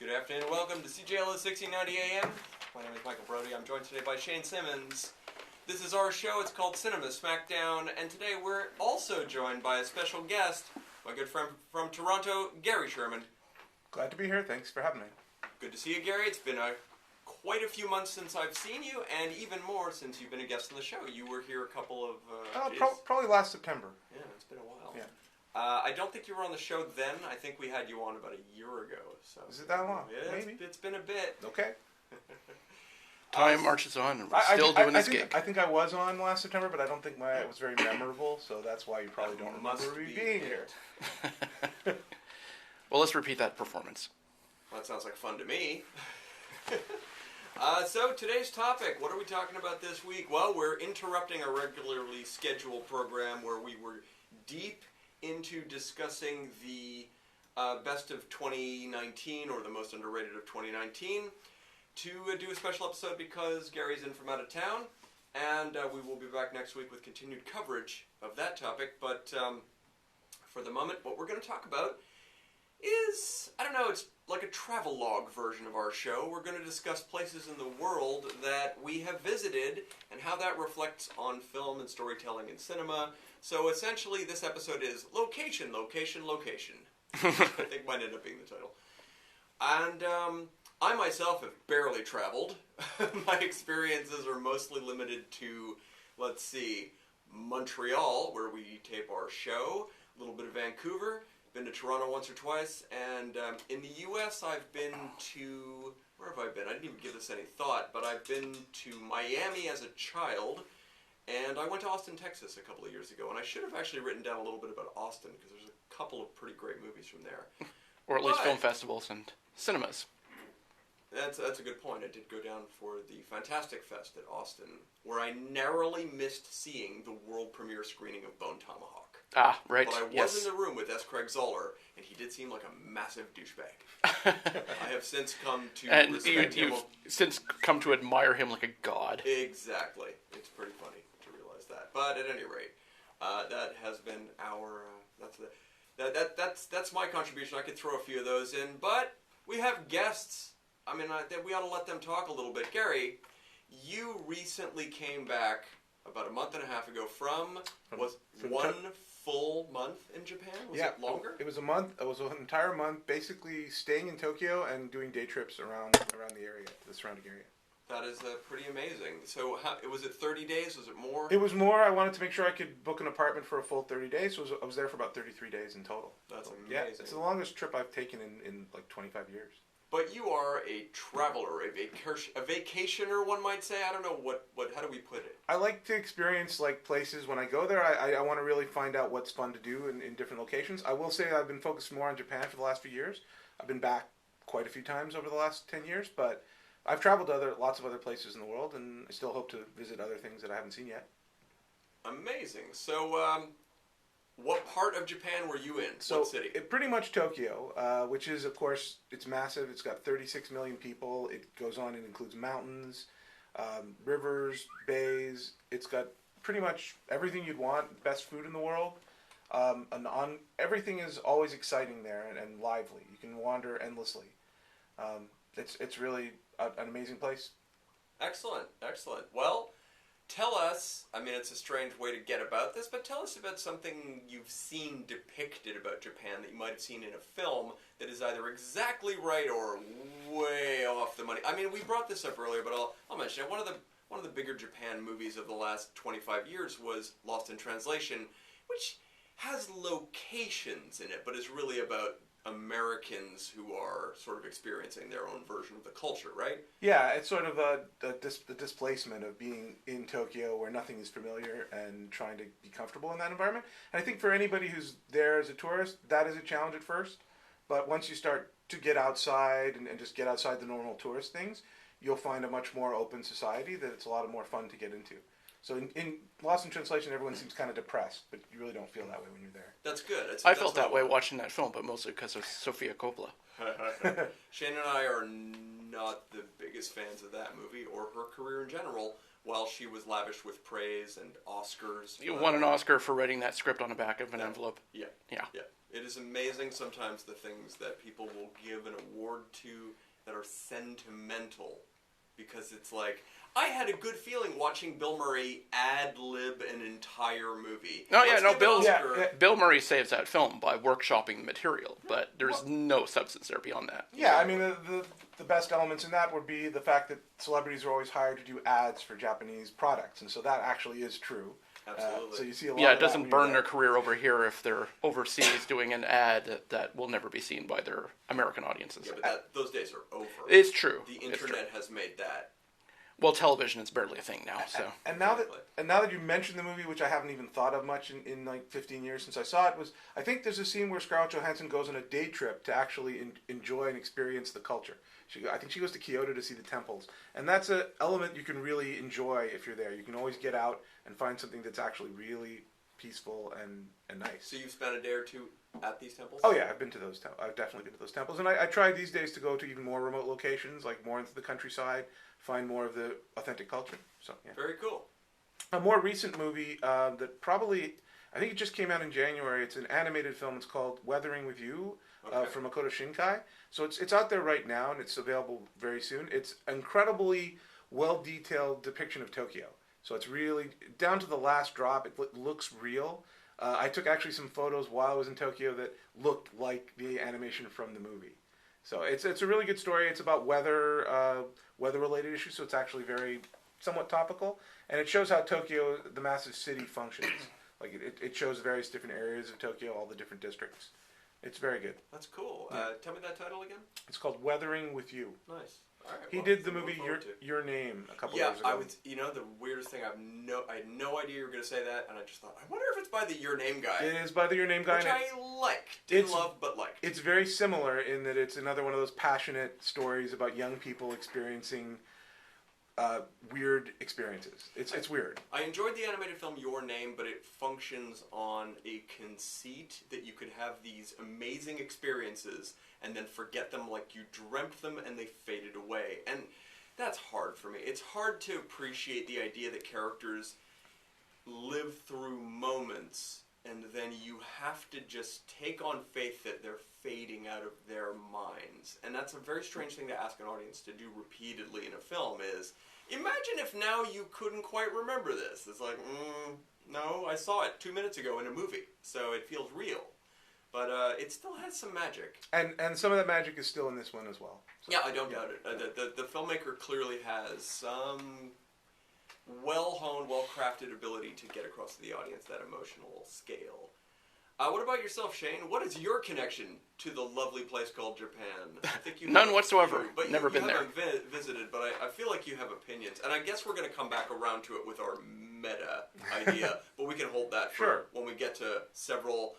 Good afternoon and welcome to CJLS 1690 AM. My name is Michael Brody. I'm joined today by Shane Simmons. This is our show. It's called Cinema Smackdown, and today we're also joined by a special guest, my good friend from Toronto, Gary Sherman. Glad to be here. Thanks for having me. Good to see you, Gary. It's been quite a few months since I've seen you, and even more since you've been a guest on the show. You were here a couple of... Probably last September. Yeah, it's been a while. Yeah. I don't think you were on the show then. I think we had you on about a year ago. So. Is it that long? Yeah, Maybe. It's been a bit. Okay. Time marches on, and we're still doing this gig. I think I was on last September, but I don't think it was very memorable, so that's why you probably don't remember me being here. Well, let's repeat that performance. Well, that sounds like fun to me. So today's topic, what are we talking about this week? Well, we're interrupting our regularly scheduled program where we were deep into discussing the best of 2019, or the most underrated of 2019, to do a special episode because Gary's in from out of town, and we will be back next week with continued coverage of that topic. But for the moment, what we're going to talk about is, I don't know, it's like a travel log version of our show. We're going to discuss places in the world that we have visited and how that reflects on film and storytelling and cinema. So essentially, this episode is location, location, location. I think might end up being the title. And I myself have barely traveled. My experiences are mostly limited to, let's see, Montreal, where we tape our show, a little bit of Vancouver, been to Toronto once or twice, and in the U.S. I've been to, where have I been? I didn't even give this any thought, but I've been to Miami as a child, and I went to Austin, Texas a couple of years ago, and I should have actually written down a little bit about Austin, because there's a couple of pretty great movies from there. Or at least film festivals and cinemas. That's a good point. I did go down for the Fantastic Fest at Austin, where I narrowly missed seeing the world premiere screening of Bone Tomahawk. Ah, right. But I was in the room with S. Craig Zoller, and he did seem like a massive douchebag. I have since come to respect him. You've since come to admire him like a god. Exactly. It's pretty funny to realize that. But at any rate, that has been our... That's my contribution. I could throw a few of those in, but we have guests. I mean, we ought to let them talk a little bit. Gary, you recently came back about a month and a half ago from one full month in Japan? Was it longer? It was a month. It was an entire month, basically staying in Tokyo and doing day trips around the area, the surrounding area. That is pretty amazing. So, was it 30 days? Was it more? It was more. I wanted to make sure I could book an apartment for a full 30 days, so I was there for about 33 days in total. That's amazing. Yeah, it's the longest trip I've taken in like 25 years. But you are a traveler, a vacationer, one might say. I don't know how do we put it? I like to experience like places. When I go there, I want to really find out what's fun to do in different locations. I will say I've been focused more on Japan for the last few years. I've been back quite a few times over the last 10 years, but I've traveled to lots of other places in the world, and I still hope to visit other things that I haven't seen yet. Amazing. So, what part of Japan were you in? What city? Pretty much Tokyo, which is, of course, it's massive. It's got 36 million people. It goes on and includes mountains, rivers, bays. It's got pretty much everything you'd want, best food in the world. Everything is always exciting there and lively. You can wander endlessly. It's really an amazing place. Excellent, excellent. Well, tell us, I mean, it's a strange way to get about this, but tell us about something you've seen depicted about Japan that you might have seen in a film that is either exactly right or way off the money. I mean, we brought this up earlier, but I'll mention it. One of the bigger Japan movies of the last 25 years was Lost in Translation, which has locations in it, but is really about Americans who are sort of experiencing their own version of the culture, right? Yeah, it's sort of the displacement of being in Tokyo where nothing is familiar and trying to be comfortable in that environment. And I think for anybody who's there as a tourist, that is a challenge at first. But once you start to get outside and just get outside the normal tourist things, you'll find a much more open society that it's a lot more fun to get into. So in Lost in Translation, everyone seems kind of depressed, but you really don't feel that way when you're there. That's good. I felt that way watching that film, but mostly because of Sofia Coppola. Shane and I are not the biggest fans of that movie or her career in general, while she was lavished with praise and Oscars. You won an Oscar for writing that script on the back of an envelope. Yeah. It is amazing sometimes the things that people will give an award to that are sentimental. Because it's like, I had a good feeling watching Bill Murray ad-lib an entire movie. Oh, yeah, no, Bill Murray saves that film by workshopping the material, but there's no substance there beyond that. Yeah, I mean, the best elements in that would be the fact that celebrities are always hired to do ads for Japanese products, and so that actually is true. Absolutely. So you see a lot Yeah, of it that doesn't when burn you're their career over here if they're overseas doing an ad that will never be seen by their American audiences. Yeah, but those days are over. It's true. The internet has made that. Well, television is barely a thing now, so. And now that you mentioned the movie, which I haven't even thought of much in like 15 years since I saw it, I think there's a scene where Scarlett Johansson goes on a day trip to actually enjoy and experience the culture. I think she goes to Kyoto to see the temples, and that's an element you can really enjoy if you're there. You can always get out and find something that's actually really peaceful and nice. So you've spent a day or two at these temples? Oh yeah, I've been to those. I've definitely been to those temples, and I try these days to go to even more remote locations, like more into the countryside, find more of the authentic culture. So yeah. Very cool. A more recent movie that probably, I think it just came out in January. It's an animated film. It's called Weathering with You from Makoto Shinkai. So it's out there right now, and it's available very soon. It's incredibly well-detailed depiction of Tokyo. So it's really, down to the last drop, it looks real. I took actually some photos while I was in Tokyo that looked like the animation from the movie. So it's a really good story. It's about weather-related issues, so it's actually somewhat topical. And it shows how Tokyo, the massive city, functions. Like it shows various different areas of Tokyo, all the different districts. It's very good. That's cool. Yeah. Tell me that title again. It's called Weathering with You. Nice. All right, He did the movie Your Name a couple years ago. Yeah, I was. You know, the weirdest thing, I had no idea you were going to say that, and I just thought, I wonder if it's by the Your Name guy. It is by the Your Name guy. Which I liked. Didn't love, but liked. It's very similar in that it's another one of those passionate stories about young people experiencing weird experiences. It's weird. I enjoyed the animated film Your Name, but it functions on a conceit that you could have these amazing experiences and then forget them like you dreamt them and they faded away. And that's hard for me. It's hard to appreciate the idea that characters live through moments and then you have to just take on faith that they're fading out of their minds. And that's a very strange thing to ask an audience to do repeatedly in a film is, imagine if now you couldn't quite remember this. It's like, no, I saw it 2 minutes ago in a movie, so it feels real. But it still has some magic. And some of that magic is still in this one as well. So, yeah, I don't doubt it. The filmmaker clearly has some well-honed, well-crafted ability to get across to the audience that emotional scale. What about yourself, Shane? What is your connection to the lovely place called Japan? I think you None whatsoever. But Never been there. Visited, but I feel like you have opinions, and I guess we're going to come back around to it with our meta idea. But we can hold that for when we get to several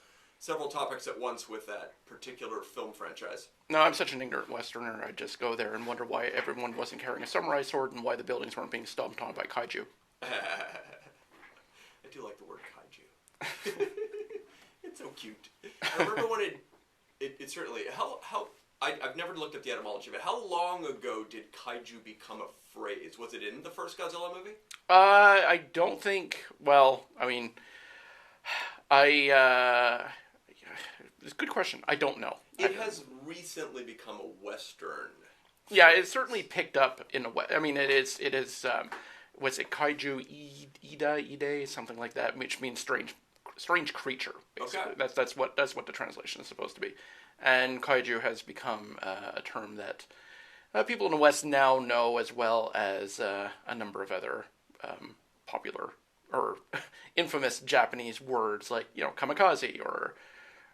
topics at once with that particular film franchise. No, I'm such an ignorant Westerner. I just go there and wonder why everyone wasn't carrying a samurai sword and why the buildings weren't being stomped on by kaiju. I do like the word kaiju. It's so cute. I remember when it certainly, I've never looked at the etymology of it. How long ago did kaiju become a phrase? Was it in the first Godzilla movie? I don't think, well, I mean, it's a good question. I don't know. It has recently become a Western. Yeah, it's certainly picked up in a way. I mean, it is, was it kaiju ide, something like that, which means strange creature. Basically. Okay. That's what the translation is supposed to be. And kaiju has become a term that people in the West now know, as well as a number of other popular or infamous Japanese words like, kamikaze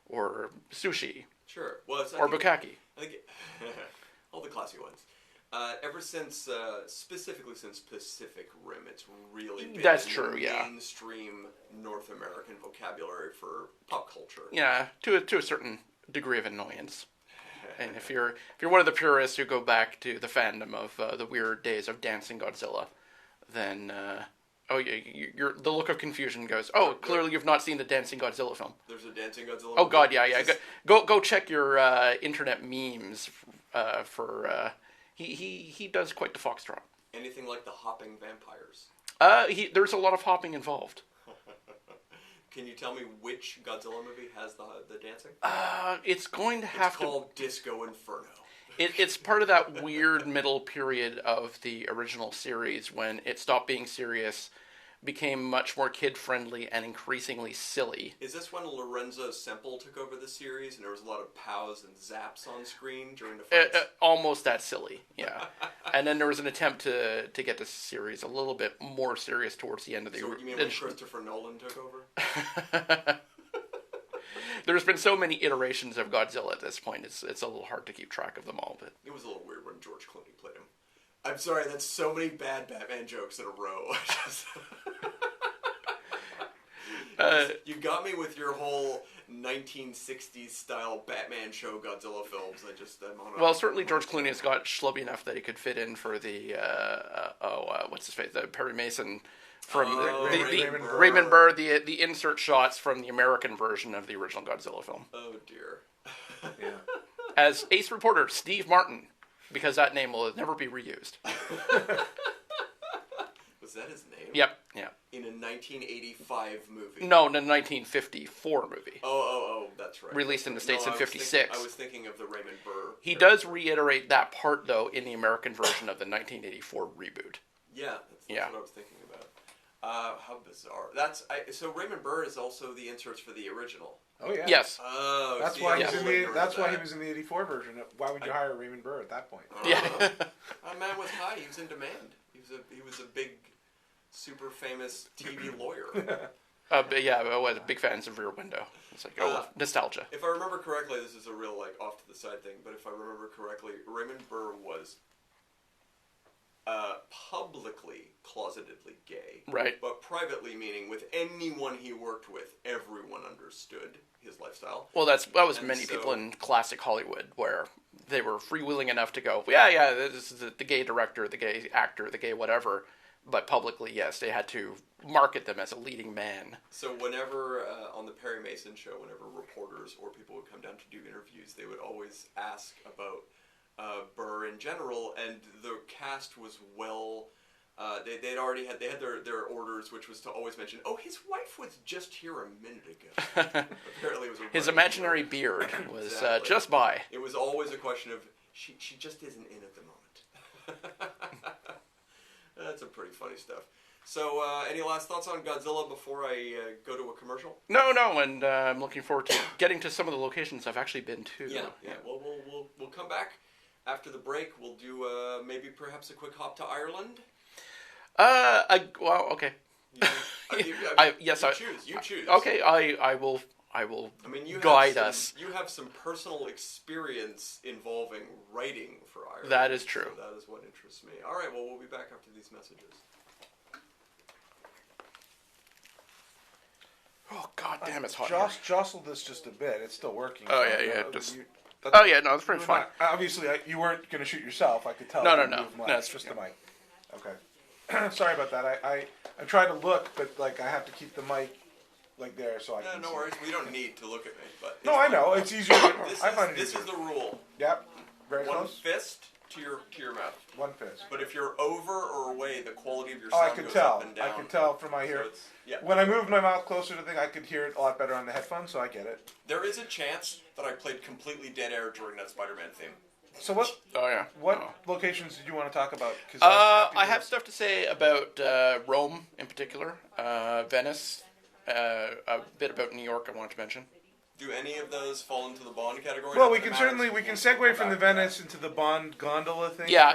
or sushi. Sure. Well, or bukkake. I think all the classy ones. Ever since, specifically since Pacific Rim, it's really been mainstream North American vocabulary for pop culture. Yeah, to a certain degree of annoyance. And if you're one of the purists who go back to the fandom of the weird days of Dancing Godzilla, then the look of confusion goes, clearly you've not seen the Dancing Godzilla film. There's a Dancing Godzilla. Oh God, yeah. Go check your internet memes for. He does quite the foxtrot. Anything like the hopping vampires? There's a lot of hopping involved. Can you tell me which Godzilla movie has the dancing? It's going to have It's called Disco Inferno. It's part of that weird middle period of the original series when it stopped being serious, became much more kid-friendly, and increasingly silly. Is this when Lorenzo Semple took over the series and there was a lot of pows and zaps on screen during the fights? Almost that silly, yeah. And then there was an attempt to get the series a little bit more serious towards the end of the... So you mean when Christopher Nolan took over? There's been so many iterations of Godzilla at this point, it's a little hard to keep track of them all. But it was a little weird when George Clooney played him. I'm sorry, that's so many bad Batman jokes in a row. You got me with your whole 1960s style Batman show Godzilla films. Well, certainly George Clooney has got schlubby enough that he could fit in for the what's his face, the Perry Mason from Raymond Burr, the insert shots from the American version of the original Godzilla film. Oh dear. Yeah. As ace reporter Steve Martin, because that name will never be reused. Was that his name? Yep. Yeah. In a 1985 movie. No, in a 1954 movie. Oh, that's right. Released in the States in 56. I was thinking of the Raymond Burr. He does reiterate that part, though, in the American version of the 1984 reboot. Yeah, that's what I was thinking about. How bizarre. So Raymond Burr is also the inserts for the original. Oh yeah. Yes. Oh, that's why he was in the '84 version. Why would you hire Raymond Burr at that point? Yeah. That man was high. He was in demand. He was a big, super famous TV lawyer. I was big fans of Rear Window. It's like nostalgia. If I remember correctly, this is a real off to the side thing. But if I remember correctly, Raymond Burr was publicly closetedly gay, right? But privately, meaning with anyone he worked with, everyone understood his lifestyle. Well, that was many people in classic Hollywood where they were freewheeling enough to go, yeah, this is the gay director, the gay actor, the gay whatever. But publicly, yes, they had to market them as a leading man. So whenever, on the Perry Mason show, whenever reporters or people would come down to do interviews, they would always ask about Burr in general, and the cast was they had their orders, which was to always mention, his wife was just here a minute ago. Apparently it was his imaginary beard was exactly. Just by. It was always a question of, she just isn't in at the moment. That's some pretty funny stuff. So, any last thoughts on Godzilla before I go to a commercial? No, and I'm looking forward to getting to some of the locations I've actually been to. Yeah. Well, we'll come back after the break. We'll do maybe perhaps a quick hop to Ireland. Okay. You choose. Okay, I will. Guide us. You have some personal experience involving writing for Ireland. That is true. So that is what interests me. All right. Well, we'll be back after these messages. Oh God damn, it's hot. Jostle this just a bit. It's still working. Oh yeah. It's pretty fun. Obviously, you weren't going to shoot yourself. I could tell. No. It's just the mic. Okay. Sorry about that. I try to look, but I have to keep the mic there so I can. No worries. We don't need to look at me, but no, I know it's easier. This is the rule. Yep. Very One close. fist to your mouth. One fist. But if you're over or away, the quality of your sound goes up and down. I could tell from my hearing. When I moved my mouth closer to the thing, I could hear it a lot better on the headphones, so I get it. There is a chance that I played completely dead air during that Spider-Man theme. So what? Oh yeah. What locations did you want to talk about? I have stuff to say about Rome in particular, Venice, a bit about New York. I wanted to mention. Do any of those fall into the Bond category? Well, we can segue from the Venice into the Bond gondola thing. Yeah,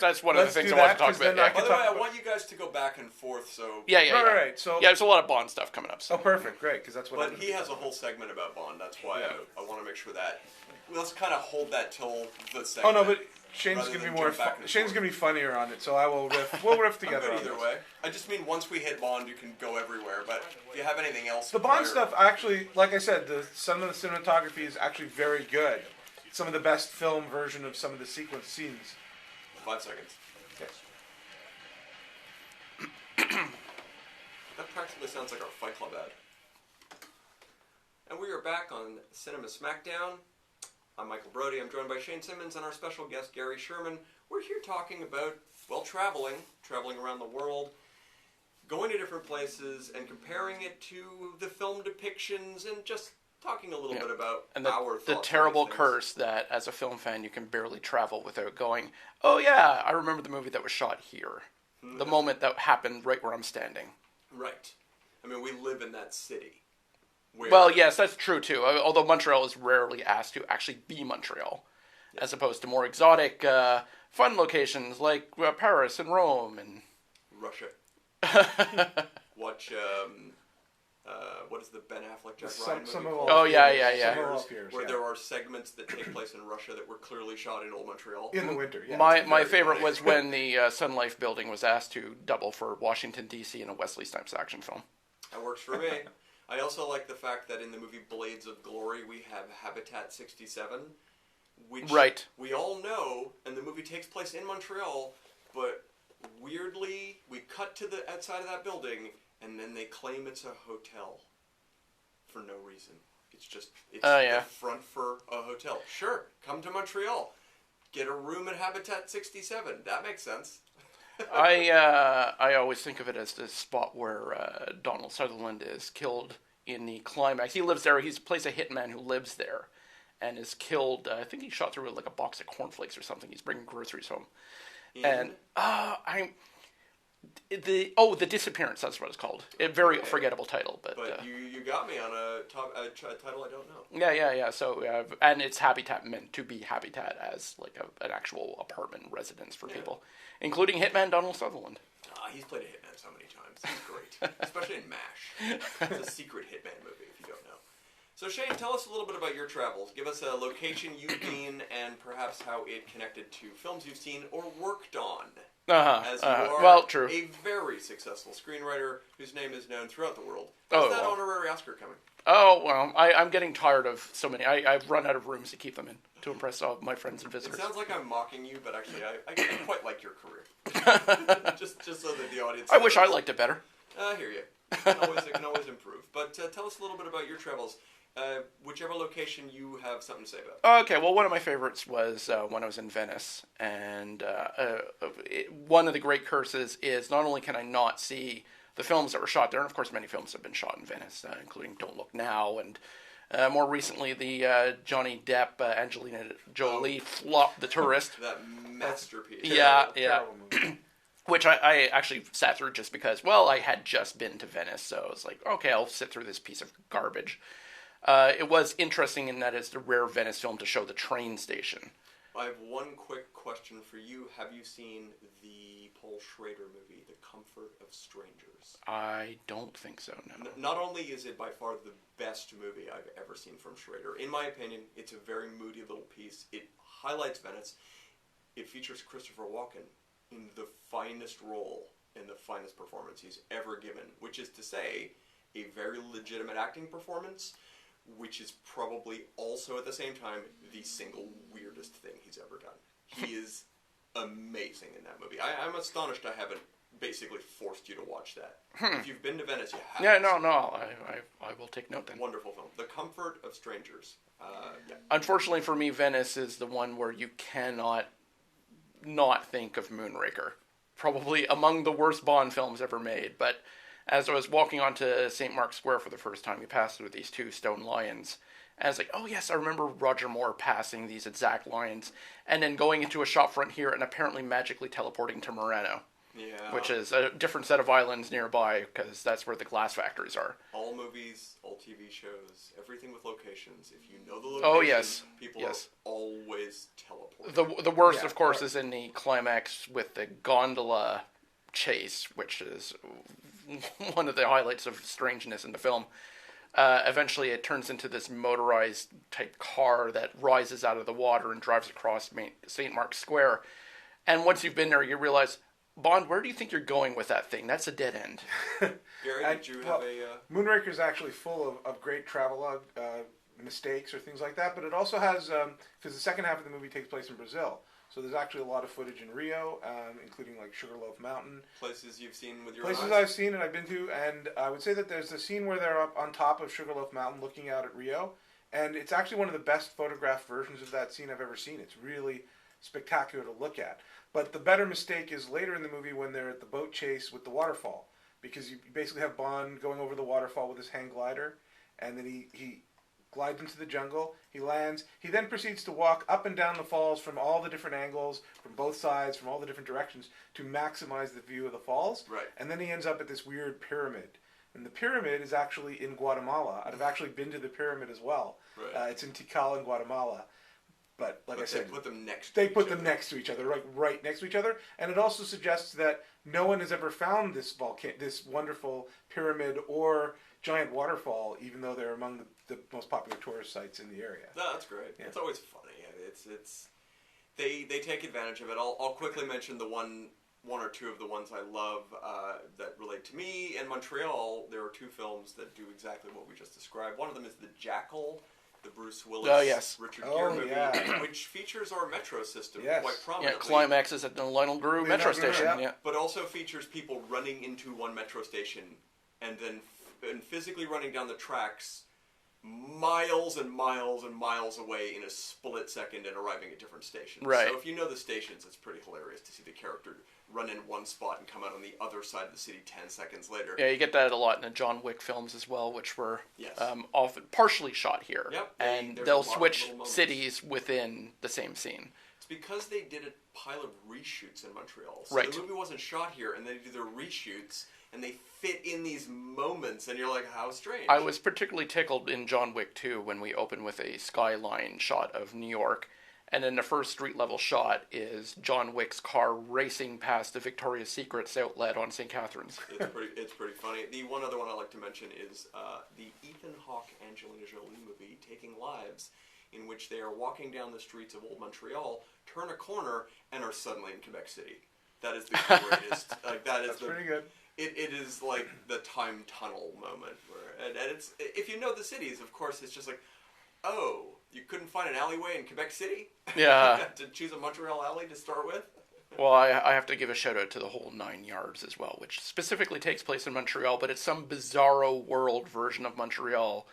that's one of the things I want to talk about. By the way, I want you guys to go back and forth. So right. So there's a lot of Bond stuff coming up. So. Oh, perfect, great, because that's what. But he has a whole segment about Bond. That's why I want to make sure that let's kind of hold that till the segment. Oh no, but Shane's gonna be more. Shane's gonna be funnier on it, so I will riff. We'll riff together. Either way, I just mean once we hit Bond, you can go everywhere. But if you have anything else, the Bond stuff actually, like I said, some of the cinematography is actually very good. Some of the best film version of some of the sequence scenes. 5 seconds. Okay. That practically sounds like our Fight Club ad. And we are back on Cinema Smackdown. I'm Michael Brody. I'm joined by Shane Simmons and our special guest, Gary Sherman. We're here talking about, traveling around the world, going to different places and comparing it to the film depictions and just talking a little bit about and our the thoughts terrible on these things. curse that as a film fan you can barely travel without going, oh yeah, I remember the movie that was shot here. The moment that happened right where I'm standing. Right. I mean, we live in that city. Where, Well, yes, that's true too. Although Montreal is rarely asked to actually be Montreal, as opposed to more exotic, fun locations like Paris and Rome and Russia. Watch, what is the Ben Affleck Jack Ryan movie called? Oh, yeah. Where there are segments that take place in Russia that were clearly shot in old Montreal. In the winter, yeah. My favorite was when the Sun Life building was asked to double for Washington, D.C. in a Wesley Snipes action film. That works for me. I also like the fact that in the movie Blades of Glory we have Habitat 67, which we all know, and the movie takes place in Montreal, but weirdly we cut to the outside of that building and then they claim it's a hotel for no reason. It's the front for a hotel. Sure, come to Montreal. Get a room at Habitat 67. That makes sense. I always think of it as the spot where Donald Sutherland is killed in the climax. He lives there. He plays a hitman who lives there and is killed. I think he's shot through with like a box of cornflakes or something. He's bringing groceries home. The Disappearance. That's what it's called. A very forgettable title, but you got me on a title I don't know. Yeah. So and it's Habitat meant to be Habitat as like an actual apartment residence for people, including hitman Donald Sutherland. He's played a hitman so many times. He's great, especially in MASH. It's a secret hitman movie if you don't know. So Shane, tell us a little bit about your travels. Give us a location you've been and perhaps how it connected to films you've seen or worked on. As you are true. a very successful screenwriter whose name is known throughout the world. How's that honorary Oscar coming? Oh, well, I'm getting tired of so many. I've run out of rooms to keep them in to impress all of my friends and visitors. It sounds like I'm mocking you, but actually I quite like your career. just so that the audience I wish I liked it better. I hear you. It can always improve. But tell us a little bit about your travels. Whichever location you have something to say about. Okay, well, one of my favorites was when I was in Venice, and one of the great curses is not only can I not see the films that were shot there, and of course many films have been shot in Venice, including Don't Look Now, and more recently the Johnny Depp, Angelina Jolie flop, The Tourist. That masterpiece. Yeah. Which I actually sat through just because, well, I had just been to Venice, so I was like, okay, I'll sit through this piece of garbage. It was interesting in that it's the rare Venice film to show the train station. I have one quick question for you. Have you seen the Paul Schrader movie, The Comfort of Strangers? I don't think so, no. Not only is it by far the best movie I've ever seen from Schrader, in my opinion, it's a very moody little piece. It highlights Venice. It features Christopher Walken in the finest role and the finest performance he's ever given, which is to say, a very legitimate acting performance, which is probably also at the same time the single weirdest thing he's ever done. He is amazing in that movie. I'm astonished I haven't basically forced you to watch that. If you've been to Venice, you have. Yeah, no, I will take note then. Wonderful film. The Comfort of Strangers. Unfortunately for me, Venice is the one where you cannot not think of Moonraker. Probably among the worst Bond films ever made, but as I was walking onto St. Mark's Square for the first time, we passed through these two stone lions. And I was like, oh yes, I remember Roger Moore passing these exact lions. And then going into a shop front here and apparently magically teleporting to Murano. Yeah. Which is a different set of islands nearby, because that's where the glass factories are. All movies, all TV shows, everything with locations. If you know the location, people are always teleporting. The worst, of course, is in the climax with the gondola chase, which is one of the highlights of strangeness in the film. Eventually it turns into this motorized type car that rises out of the water and drives across St. Mark's Square. And once you've been there, you realize, Bond, where do you think you're going with that thing? That's a dead end. Gary, did you have a... Moonraker is actually full of great travelogue mistakes or things like that, but it also has, because the second half of the movie takes place in Brazil, so there's actually a lot of footage in Rio, including like Sugarloaf Mountain. Places you've seen with your eyes? Places I've seen and I've been to, and I would say that there's a scene where they're up on top of Sugarloaf Mountain looking out at Rio, and it's actually one of the best photographed versions of that scene I've ever seen. It's really spectacular to look at. But the better mistake is later in the movie when they're at the boat chase with the waterfall. because you basically have Bond going over the waterfall with his hang glider, and then he glides into the jungle, he lands, he then proceeds to walk up and down the falls from all the different angles, from both sides, from all the different directions, to maximize the view of the falls. Right. And then he ends up at this weird pyramid. And the pyramid is actually in Guatemala. I've actually been to the pyramid as well. Right. It's in Tikal in Guatemala. But like I said, they put them next. They put them next to each other, right next to each other, and it also suggests that no one has ever found this this wonderful pyramid or giant waterfall, even though they're among the most popular tourist sites in the area. No, that's great. Yeah. It's always funny. It's they take advantage of it. I'll quickly mention the one or two of the ones I love that relate to me. In Montreal, there are two films that do exactly what we just described. One of them is The Jackal, the Bruce Willis, Richard Gere movie, which features our metro system quite prominently. Yeah, climaxes at the Lionel Grew metro station. Yeah. But also features people running into one metro station and then physically running down the tracks miles and miles and miles away in a split second and arriving at different stations. Right. So if you know the stations, it's pretty hilarious to see the character run in one spot and come out on the other side of the city 10 seconds later. Yeah, you get that a lot in the John Wick films as well, which were Yes. often partially shot here. Yep, and there's a they'll lot of switch little moments. cities within the same scene. It's because they did a pile of reshoots in Montreal. So Right. the movie wasn't shot here, and they do their reshoots, and they fit in these moments, and you're like, how strange. I was particularly tickled in John Wick 2 when we open with a skyline shot of New York, and then the first street level shot is John Wick's car racing past the Victoria's Secrets outlet on St. Catharines. It's pretty funny. The one other one I like to mention is the Ethan Hawke Angelina Jolie movie Taking Lives, in which they are walking down the streets of Old Montreal, turn a corner, and are suddenly in Quebec City. That is the greatest. That's pretty good. It is like the time tunnel moment, and it's, if you know the cities, of course, it's just like, oh, you couldn't find an alleyway in Quebec City? Yeah. To choose a Montreal alley to start with? Well, I have to give a shout out to the whole 9 Yards as well, which specifically takes place in Montreal, but it's some bizarro world version of Montreal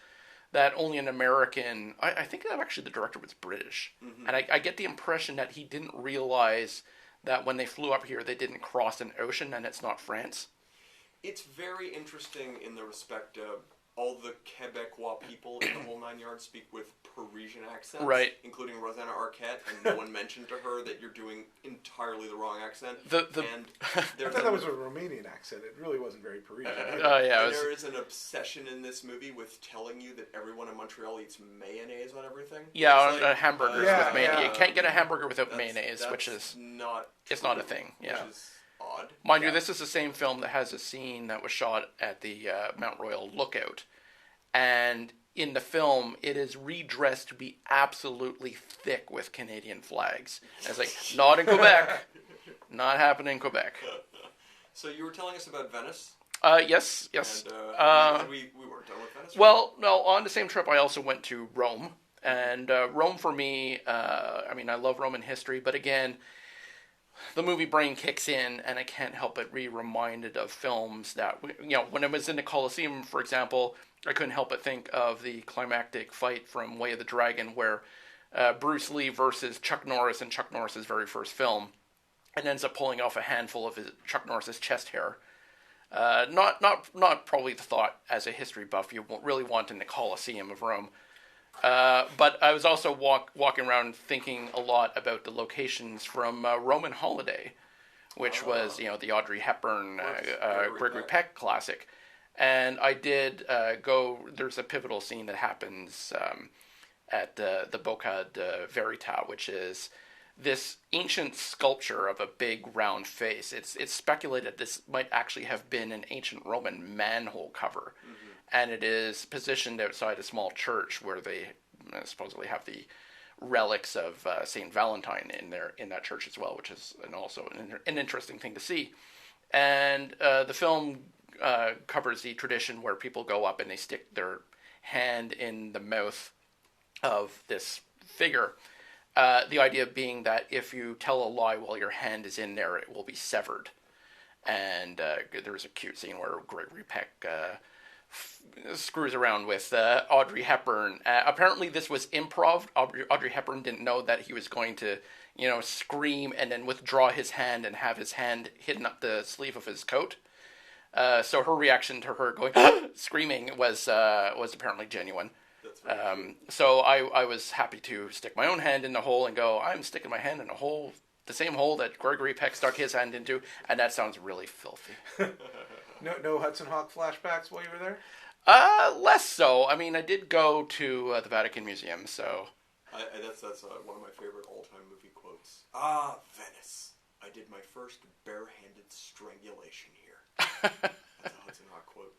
that only an American... I think that actually the director was British. Mm-hmm. And I get the impression that he didn't realize that when they flew up here, they didn't cross an ocean and it's not France. It's very interesting in the respect of all the Quebecois people in the whole 9 Yards speak with Parisian accents, right? Including Rosanna Arquette, and no one mentioned to her that you're doing entirely the wrong accent. I thought that was a Romanian accent. It really wasn't very Parisian. There is an obsession in this movie with telling you that everyone in Montreal eats mayonnaise on everything. Yeah, on hamburgers with mayonnaise. You can't get a hamburger without mayonnaise, which is not. It's not a thing. Yeah. Which is odd. Mind you, this is the same film that has a scene that was shot at the Mount Royal Lookout. And in the film, it is redressed to be absolutely thick with Canadian flags. And it's like, not in Quebec. Not happening in Quebec. So you were telling us about Venice? Yes. And we weren't done with Venice? Right? Well, no, on the same trip, I also went to Rome. And Rome for me, I love Roman history, but again, the movie brain kicks in, and I can't help but be reminded of films that, when I was in the Colosseum, for example, I couldn't help but think of the climactic fight from Way of the Dragon, where Bruce Lee versus Chuck Norris in Chuck Norris's very first film, and ends up pulling off a handful of Chuck Norris's chest hair. Not probably the thought as a history buff you won't really want in the Colosseum of Rome. But I was also walking around thinking a lot about the locations from Roman Holiday, which was, the Audrey Hepburn, Gregory Peck classic. And I did go, there's a pivotal scene that happens at the Bocca de Verita, which is this ancient sculpture of a big round face. It's speculated this might actually have been an ancient Roman manhole cover. Mm-hmm. And it is positioned outside a small church where they supposedly have the relics of Saint Valentine in that church as well, which is also an interesting thing to see. And the film covers the tradition where people go up and they stick their hand in the mouth of this figure. The idea being that if you tell a lie while your hand is in there, it will be severed. And there's a cute scene where Gregory Peck screws around with Audrey Hepburn. Apparently this was improv. Audrey Hepburn didn't know that he was going to, scream and then withdraw his hand and have his hand hidden up the sleeve of his coat. So her reaction to her going screaming was apparently genuine. That's very cute. So I was happy to stick my own hand in the hole and go, I'm sticking my hand in a hole, the same hole that Gregory Peck stuck his hand into, and that sounds really filthy. No Hudson Hawk flashbacks while you were there? Less so. I mean, I did go to the Vatican Museum, so... That's one of my favorite all-time movie quotes. Venice. I did my first bare-handed strangulation here. That's a Hudson Hawk quote.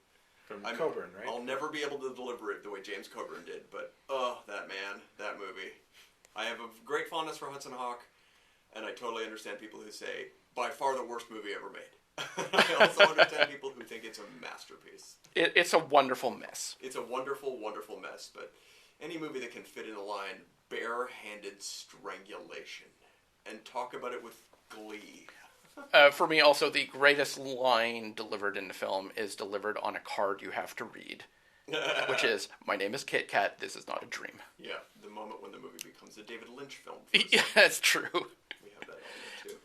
From Coburn, right? I'll never be able to deliver it the way James Coburn did, but that man, that movie. I have a great fondness for Hudson Hawk, and I totally understand people who say, by far the worst movie ever made. I also understand people who think it's a masterpiece. It's a wonderful mess. It's a wonderful, wonderful mess, but any movie that can fit in the line, bare-handed strangulation, and talk about it with glee. For me, also, the greatest line delivered in the film is delivered on a card you have to read, which is, my name is Kit Kat, this is not a dream. Yeah, the moment when the movie becomes a David Lynch film. Yeah, that's true. We have that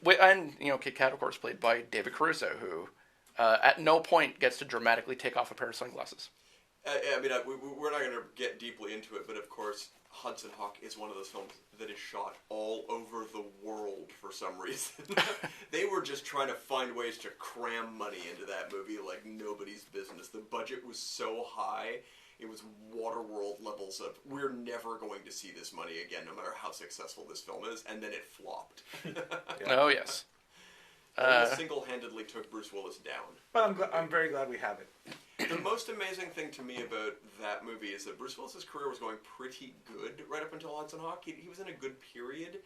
element, too. And, Kit Kat, of course, played by David Caruso, who at no point gets to dramatically take off a pair of sunglasses. I mean, we're not going to get deeply into it, but of course, Hudson Hawk is one of those films that is shot all over the world for some reason. They were just trying to find ways to cram money into that movie like nobody's business. The budget was so high, it was Waterworld levels of, we're never going to see this money again, no matter how successful this film is, and then it flopped. Oh, yes. It single-handedly took Bruce Willis down. But I'm very glad we have it. The most amazing thing to me about that movie is that Bruce Willis's career was going pretty good right up until Hudson Hawk. He was in a good period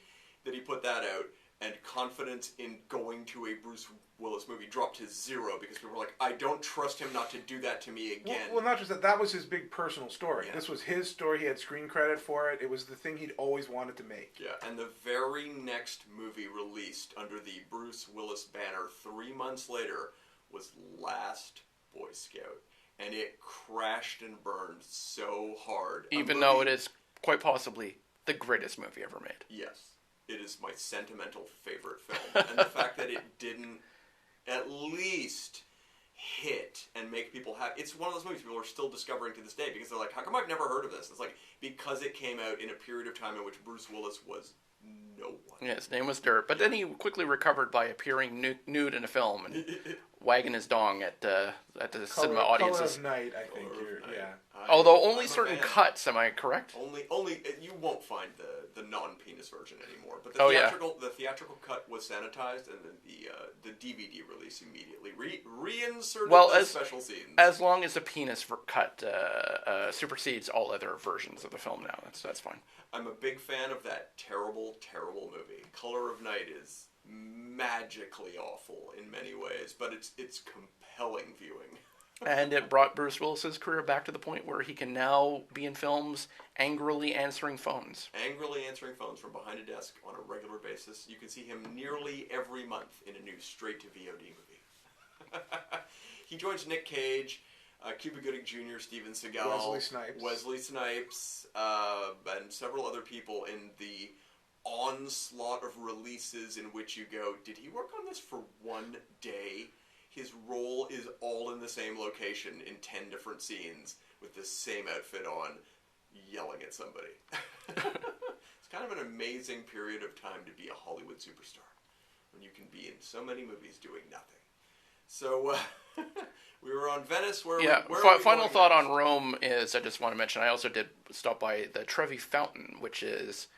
that he put that out, and confidence in going to a Bruce Willis movie dropped to zero because people were like, I don't trust him not to do that to me again. Well, not just that. That was his big personal story. Yeah. This was his story. He had screen credit for it. It was the thing he'd always wanted to make. Yeah, and the very next movie released under the Bruce Willis banner 3 months later was Last Boy Scout. And it crashed and burned so hard. Even though it is quite possibly the greatest movie ever made. Yes. It is my sentimental favorite film. And the fact that it didn't at least hit and make people happy. It's one of those movies people are still discovering to this day because they're like, how come I've never heard of this? It's like, because it came out in a period of time in which Bruce Willis was no one. Yeah, his name was Dirt. But then he quickly recovered by appearing nude in a film and wagging his dong at the cinema audiences. Color of Night, I think. Yeah. Although only I'm a certain fan. cuts, am I correct? Only you won't find the non-penis version anymore. But the theatrical cut was sanitized, and then the DVD release immediately reinserted the special scenes. As long as the penis cut supersedes all other versions of the film now, that's fine. I'm a big fan of that terrible, terrible movie. Color of Night is magically awful in many ways, but it's compelling viewing. And it brought Bruce Willis's career back to the point where he can now be in films angrily answering phones. Angrily answering phones from behind a desk on a regular basis. You can see him nearly every month in a new straight-to-VOD movie. He joins Nick Cage, Cuba Gooding Jr., Steven Seagal, Wesley Snipes, and several other people in the onslaught of releases in which you go, did he work on this for one day? His role is all in the same location in 10 different scenes with the same outfit on, yelling at somebody. It's kind of an amazing period of time to be a Hollywood superstar, when you can be in so many movies doing nothing. So, we were on Venice. Final thought on Rome is, I just want to mention, I also did stop by the Trevi Fountain, which is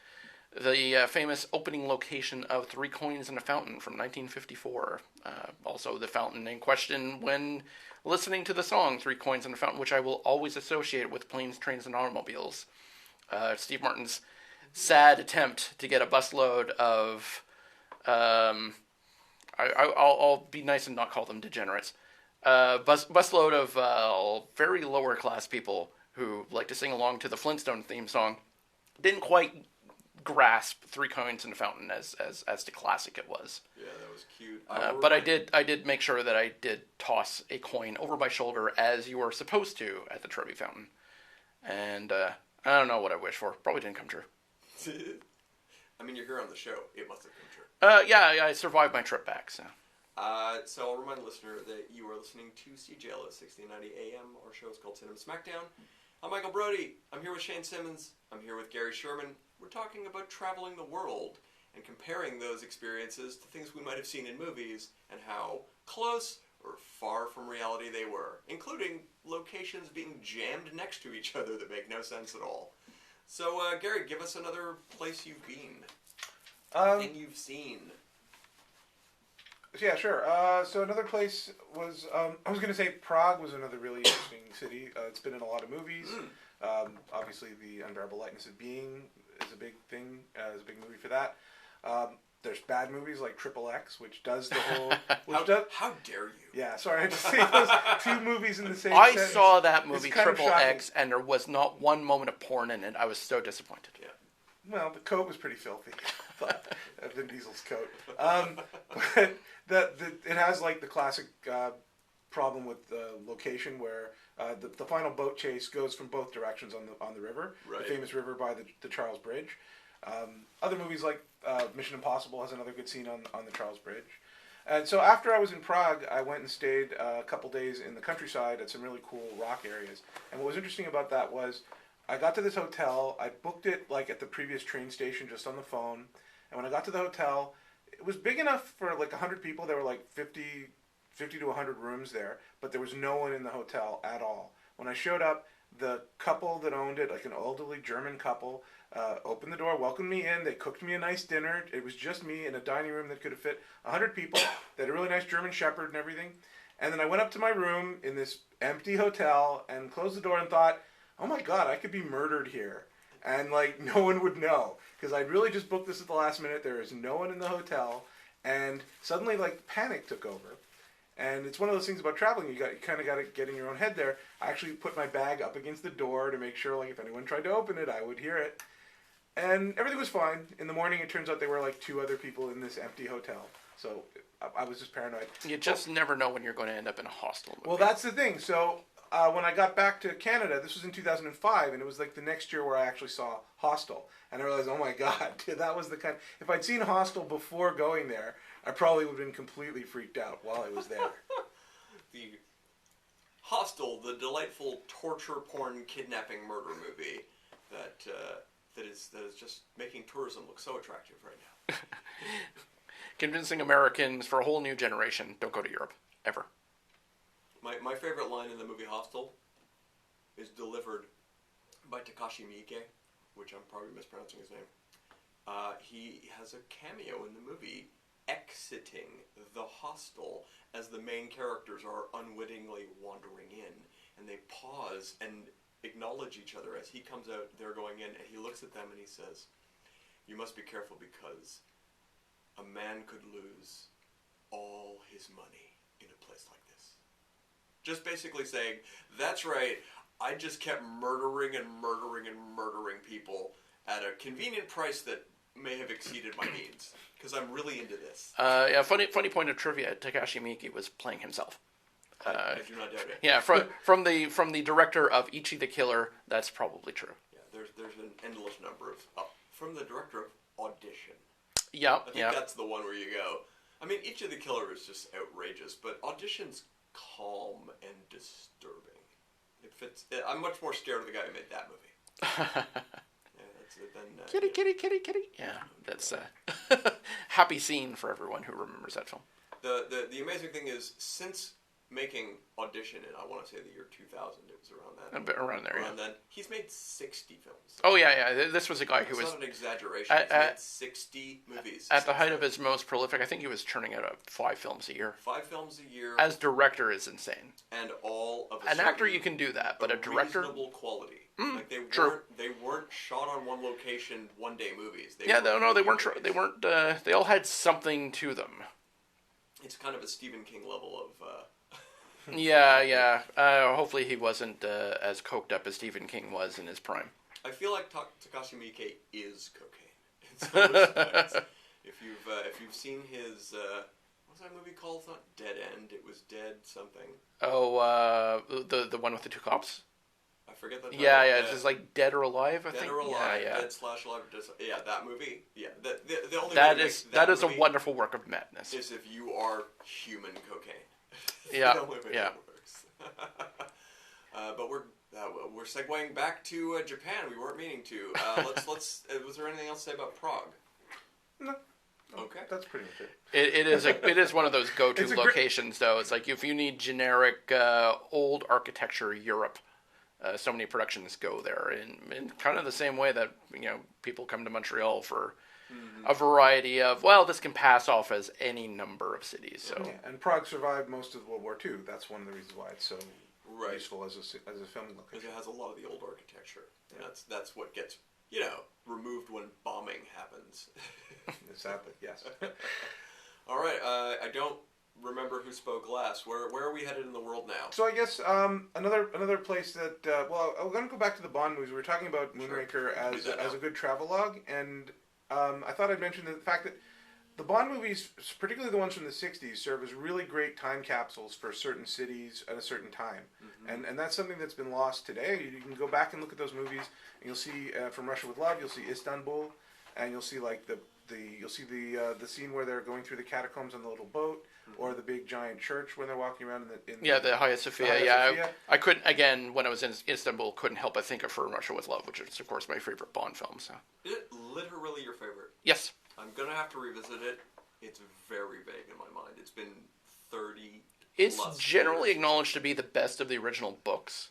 the famous opening location of Three Coins and a Fountain from 1954. Also the fountain in question when listening to the song Three Coins and a Fountain, which I will always associate with planes, trains, and automobiles. Steve Martin's sad attempt to get a busload of... I'll be nice and not call them degenerates. Busload of very lower class people who like to sing along to the Flintstone theme song didn't quite grasp Three Coins and a Fountain as the classic it was. Yeah, that was cute. But I did make sure that I did toss a coin over my shoulder as you were supposed to at the Trevi Fountain. And I don't know what I wished for. Probably didn't come true. I mean, you're here on the show. It must have come true. Yeah, I survived my trip back, so. So I'll remind the listener that you are listening to CJLO 1690 AM. Our show is called Cinema Smackdown. I'm Michael Brody. I'm here with Shane Simmons. I'm here with Gary Sherman. We're talking about traveling the world and comparing those experiences to things we might have seen in movies and how close or far from reality they were, including locations being jammed next to each other that make no sense at all. So, Gary, give us another place you've been. Thing you've seen. Yeah, sure. So another place was, I was going to say Prague was another really interesting city. It's been in a lot of movies. Obviously, The Unbearable Lightness of Being is a big thing, is a big movie for that. There's bad movies like XXX, which does the whole... How dare you? Yeah, sorry, I just say those two movies in the same I sentence. saw that movie, It's kind of XXX, and there was not one moment of porn in it. I was so disappointed. Yeah. Well, the coat was pretty filthy. Vin Diesel's coat. But it has like the classic problem with the location where the final boat chase goes from both directions on the river, right. The famous river by the Charles Bridge. Other movies like Mission Impossible has another good scene on the Charles Bridge. And so after I was in Prague, I went and stayed a couple days in the countryside at some really cool rock areas. And what was interesting about that was I got to this hotel, I booked it like at the previous train station just on the phone, and when I got to the hotel, it was big enough for like 100 people. There were like 50 to 100 rooms there, but there was no one in the hotel at all. When I showed up, the couple that owned it, like an elderly German couple, opened the door, welcomed me in, they cooked me a nice dinner. It was just me in a dining room that could have fit 100 people. They had a really nice German Shepherd and everything. And then I went up to my room in this empty hotel and closed the door and thought, oh my God, I could be murdered here. And like no one would know. Because I'd really just booked this at the last minute. There is no one in the hotel. And suddenly like panic took over. And it's one of those things about traveling. You kind of got to get in your own head there. I actually put my bag up against the door to make sure like if anyone tried to open it, I would hear it. And everything was fine. In the morning, it turns out there were like 2 other people in this empty hotel. So I was just paranoid. You just never know when you're going to end up in a hostel movie. Well, that's the thing. So when I got back to Canada, this was in 2005, and it was like the next year where I actually saw Hostel. And I realized, oh my God, that was the kind... If I'd seen Hostel before going there, I probably would have been completely freaked out while I was there. The Hostel, the delightful torture porn kidnapping murder movie that is just making tourism look so attractive right now. Convincing Americans for a whole new generation, don't go to Europe, ever. My favorite line in the movie Hostel is delivered by Takashi Miike, which I'm probably mispronouncing his name. He has a cameo in the movie exiting the hostel as the main characters are unwittingly wandering in, and they pause and acknowledge each other as he comes out, they're going in, and he looks at them and he says, "You must be careful because a man could lose all his money in a place like this." Just basically saying, that's right, I just kept murdering and murdering and murdering people at a convenient price that may have exceeded my means, because I'm really into this. Yeah, funny point of trivia, Takashi Miike was playing himself. I do not doubt it. Yeah, from the director of Ichi the Killer, that's probably true. Yeah, there's an endless number of... from the director of Audition. Yeah, I think that's the one where you go... I mean, Ichi the Killer is just outrageous, but Audition's calm and disturbing. It fits... I'm much more scared of the guy who made that movie. Kitty. Yeah, that's a happy scene for everyone who remembers that film. The amazing thing is, since making Audition in, I want to say the year 2000, it was around that. A bit around there, around then, he's made 60 films. Oh, yeah. This was a guy who was... It's not an exaggeration. He's made 60 movies. At the height of his most prolific, I think he was churning out 5 films a year. 5 films a year. As director is insane. And all of an actor, you can do that, but a director... reasonable quality. Like they weren't shot on one location, one-day movies. They weren't. They all had something to them. It's kind of a Stephen King level of... Yeah. Hopefully he wasn't as coked up as Stephen King was in his prime. I feel like Takashi Miike is cocaine in some respects. If you've seen his... what's that movie called? It's not Dead End. It was Dead something. Oh, the one with the 2 cops? I forget the title. Yeah, it's just like Dead or Alive, I Dead think. or Alive, Yeah. Dead/Alive. Yeah, that movie. Yeah, the only way That to is make that is a movie wonderful work of madness. is if you are human cocaine. Yeah, The only way that works. But we're segueing back to Japan. We weren't meaning to. Let's. Was there anything else to say about Prague? No. Okay. That's pretty much it. It is one of those go-to locations, though. It's like if you need generic old architecture Europe, so many productions go there, in kind of the same way that people come to Montreal for a variety of, well, this can pass off as any number of cities. So Yeah, and Prague survived most of World War II. That's one of the reasons why it's so Right. useful as a film Because location. it has a lot of the old architecture. And that's what gets removed when bombing happens. Sadly, yes. All right. I don't remember who spoke last. Where are we headed in the world now? So I guess another place that I'm going to go back to the Bond movies. We were talking about Moonraker as a good travelogue, and I thought I'd mention the fact that the Bond movies, particularly the ones from the 60s, serve as really great time capsules for certain cities at a certain time. Mm-hmm. And that's something that's been lost today. You can go back and look at those movies, and you'll see From Russia with Love, you'll see Istanbul, and you'll see like the scene where they're going through the catacombs on the little boat, or the big giant church when they're walking around the Hagia Sophia. Sophia. I couldn't, again, when I was in Istanbul, couldn't help but think of From Russia with Love, which is of course my favorite Bond film. So Is it literally your favorite? yes. I'm going to have to revisit it. It's very vague in my mind. It's been 30 It's plus generally years. acknowledged to be the best of the original books.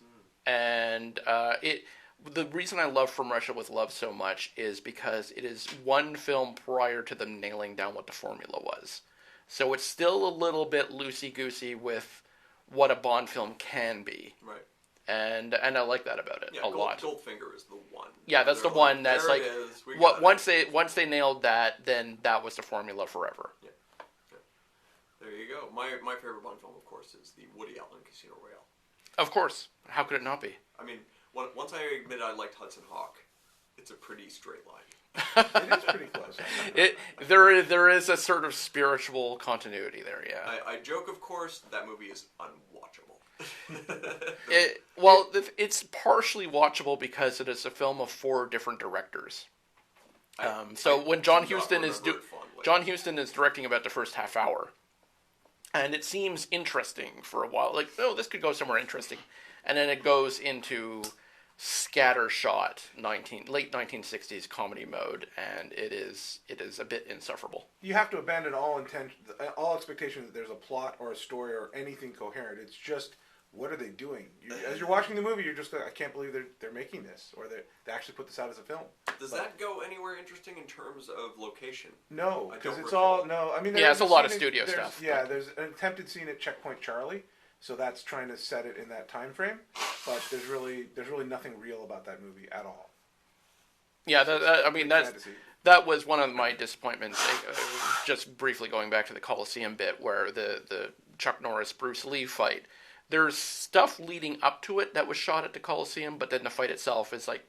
And the reason I love From Russia with Love so much is because it is one film prior to them nailing down what the formula was. So it's still a little bit loosey-goosey with what a Bond film can be. Right. And I like that about it a lot. Goldfinger is the one. Yeah, that's the one that's there like, it is. We got it. once they nailed that, then that was the formula forever. Yeah. There you go. My favorite Bond film, of course, is the Woody Allen Casino Royale. Of course. How could it not be? I mean, once I admit I liked Hudson Hawk, it's a pretty straight line. It is pretty close. There is a sort of spiritual continuity there, yeah. I joke, of course, that movie is unwatchable. It's partially watchable because it is a film of 4 different directors. When John Huston is directing about the first half hour, and it seems interesting for a while, like, oh, this could go somewhere interesting, and then it goes into scattershot late 1960s comedy mode, and it is a bit insufferable. You have to abandon all expectation that there's a plot or a story or anything coherent. It's just, what are they doing? As you're watching the movie, you're just like, I can't believe they're making this, or they actually put this out as a film. Does that go anywhere interesting in terms of location? No, because it's recall. all no. I mean, it's a lot of studio stuff. Yeah, there's an attempted scene at Checkpoint Charlie, so that's trying to set it in that time frame. But there's really nothing real about that movie at all. Yeah, that was one of my disappointments. Just briefly going back to the Coliseum bit, where the Chuck Norris Bruce Lee fight. There's stuff leading up to it that was shot at the Coliseum, but then the fight itself is like,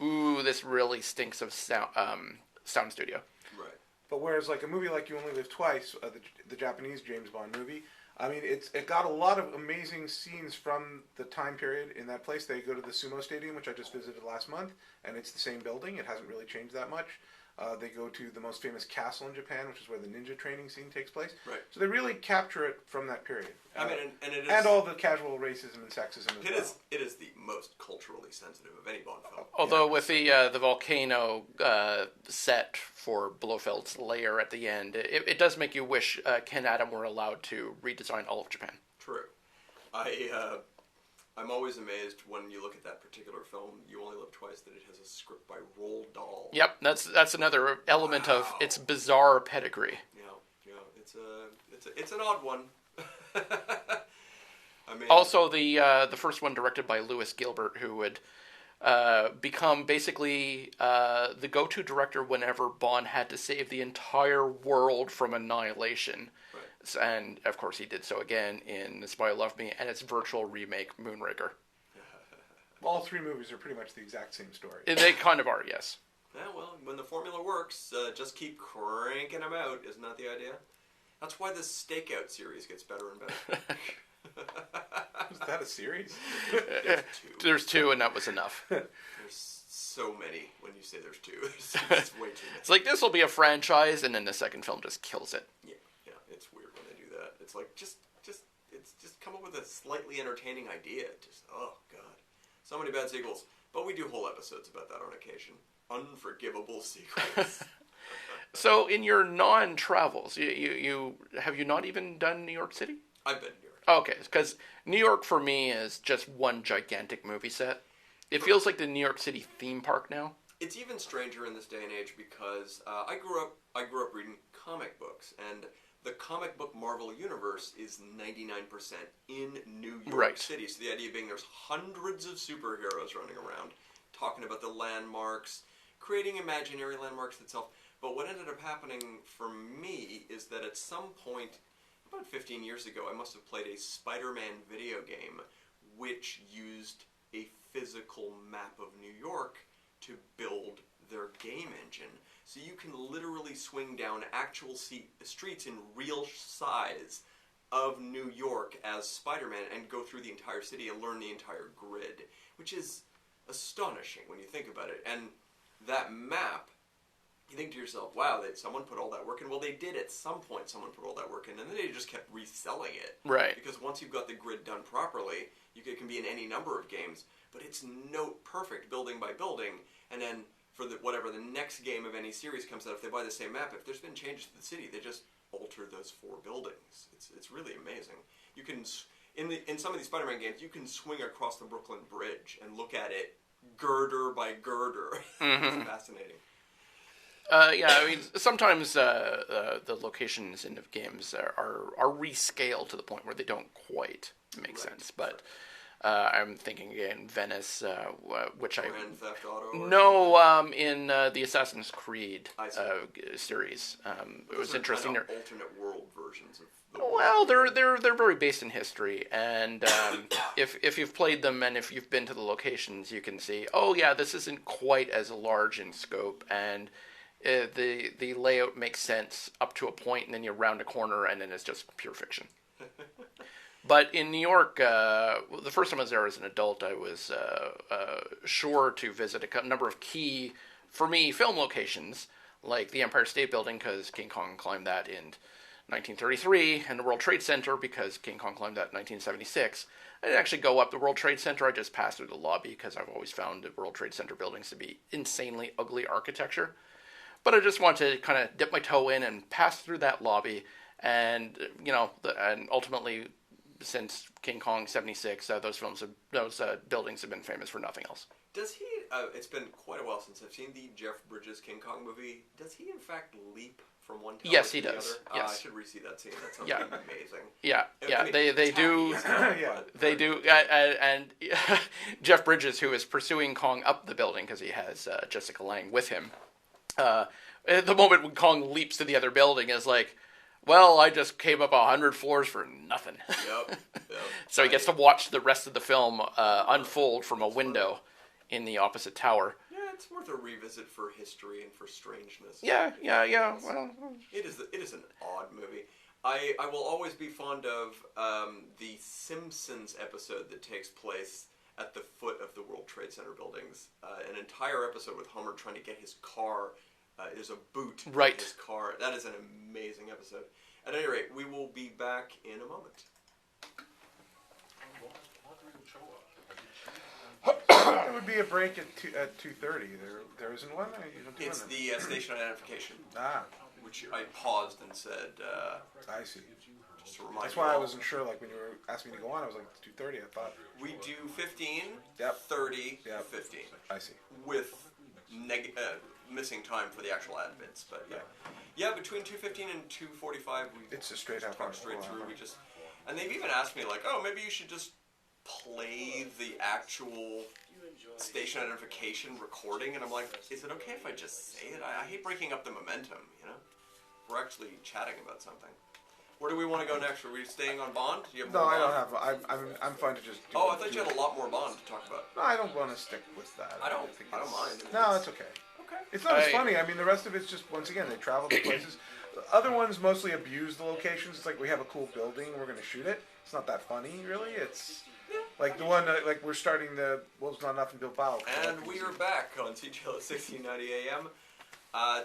ooh, this really stinks of sound studio. Right. But whereas like a movie like You Only Live Twice, the Japanese James Bond movie, I mean, it got a lot of amazing scenes from the time period in that place. They go to the Sumo Stadium, which I just visited last month, and it's the same building. It hasn't really changed that much. They go to the most famous castle in Japan, which is where the ninja training scene takes place. Right. So they really capture it from that period. I mean, and it is, and all the casual racism and sexism as well. It is the most culturally sensitive of any Bond film. Although with the volcano set for Blofeld's lair at the end, it does make you wish Ken Adam were allowed to redesign all of Japan. True. I'm always amazed when you look at that particular film, You Only Live Twice, that it has a script by Roald Dahl. Yep, that's another element of its bizarre pedigree. Yeah, it's an odd one. I mean, also, the first one directed by Lewis Gilbert, who would become basically the go-to director whenever Bond had to save the entire world from annihilation. Right. And, of course, he did so again in The Spy Who Loved Me and its virtual remake, Moonraker. All 3 movies are pretty much the exact same story. They kind of are, yes. Yeah, well, when the formula works, just keep cranking them out. Isn't that the idea? That's why this Stakeout series gets better and better. Is that a series? There's two, and that was enough. There's so many when you say there's two. It's way too many. It's like, this will be a franchise, and then the second film just kills it. Yeah, it's weird when they do that. It's like, just come up with a slightly entertaining idea. Oh, God. So many bad sequels. But we do whole episodes about that on occasion. Unforgivable sequels. So, in your non-travels, you have you not even done New York City? I've been to New York. Okay, because New York for me is just one gigantic movie set. It feels like the New York City theme park now. It's even stranger in this day and age because I grew up reading comic books, and the comic book Marvel universe is 99% in New York City. So the idea being there's hundreds of superheroes running around, talking about the landmarks, creating imaginary landmarks itself. But what ended up happening for me is that at some point, about 15 years ago, I must have played a Spider-Man video game which used a physical map of New York to build their game engine. So you can literally swing down actual streets in real size of New York as Spider-Man and go through the entire city and learn the entire grid, which is astonishing when you think about it. And that map, you think to yourself, wow, someone put all that work in. Well, they did at some point. Someone put all that work in, and then they just kept reselling it. Right. Because once you've got the grid done properly, it can be in any number of games, but it's note perfect building by building. And then for whatever the next game of any series comes out, if they buy the same map, if there's been changes to the city, they just alter those 4 buildings. It's really amazing. You can in some of these Spider-Man games, you can swing across the Brooklyn Bridge and look at it girder by girder. It's fascinating. Yeah, I mean, sometimes the locations in the games are rescaled to the point where they don't quite make sense. But I'm thinking again, Venice, which Grand Theft Auto? No, in the Assassin's Creed series. It was interesting. Kind of alternate world versions of. Well, they're very based in history, and if you've played them and if you've been to the locations, you can see, oh yeah, this isn't quite as large in scope, and the layout makes sense up to a point, and then you round a corner, and then it's just pure fiction. But in New York, the first time I was there as an adult, I was sure to visit a number of key, for me, film locations, like the Empire State Building, because King Kong climbed that in 1933, and the World Trade Center, because King Kong climbed that in 1976. I didn't actually go up the World Trade Center, I just passed through the lobby, because I've always found the World Trade Center buildings to be insanely ugly architecture. But I just wanted to kind of dip my toe in and pass through that lobby, and, and ultimately, since King Kong 76, those buildings have been famous for nothing else. Does he, it's been quite a while since I've seen the Jeff Bridges King Kong movie, does he in fact leap from one tower yes, to he the does. other? Yes. I should re-see that scene. That sounds amazing. Yeah, they do. Yeah. They do, and Jeff Bridges, who is pursuing Kong up the building because he has Jessica Lange with him, at the moment when Kong leaps to the other building is like, well, I just came up 100 floors for nothing. Yep. So he gets to watch the rest of the film unfold from a window in the opposite tower. Yeah, it's worth a revisit for history and for strangeness. Yeah. Well, It is an odd movie. I will always be fond of the Simpsons episode that takes place at the foot of the World Trade Center buildings. An entire episode with Homer trying to get his car. There's a boot in his car. That is an amazing episode. At any rate, we will be back in a moment. It would be a break at 2:30. There isn't one. It's the station identification, which I paused and said. I see. Just to remind That's why I wasn't sure. Like when you were asking me to go on, I was like 2:30. I thought we do 15, Yep. 30, Yep. 15. I see. With missing time for the actual ad bits, but yeah, between 2:15 and 2:45, It's a straight half talk hour. straight through. And they've even asked me like, oh, maybe you should just play the actual station identification recording, and I'm like, is it okay if I just say it? I hate breaking up the momentum, We're actually chatting about something. Where do we want to go next? Are we staying on Bond? Do you have No, more I don't Bond? have. I'm fine to just. Oh, I thought you had a lot more Bond to talk about. No, I don't want to stick with that. I don't mind. No, it's okay. Okay. It's not as funny. I mean, the rest of it's just, once again, they travel to places. Other ones mostly abuse the locations. It's like, we have a cool building, we're going to shoot it. It's not that funny, really. It's... Like the one, like we're starting the Wolves Not Enough in Bilbao. And we are back on CGL at 1690 AM.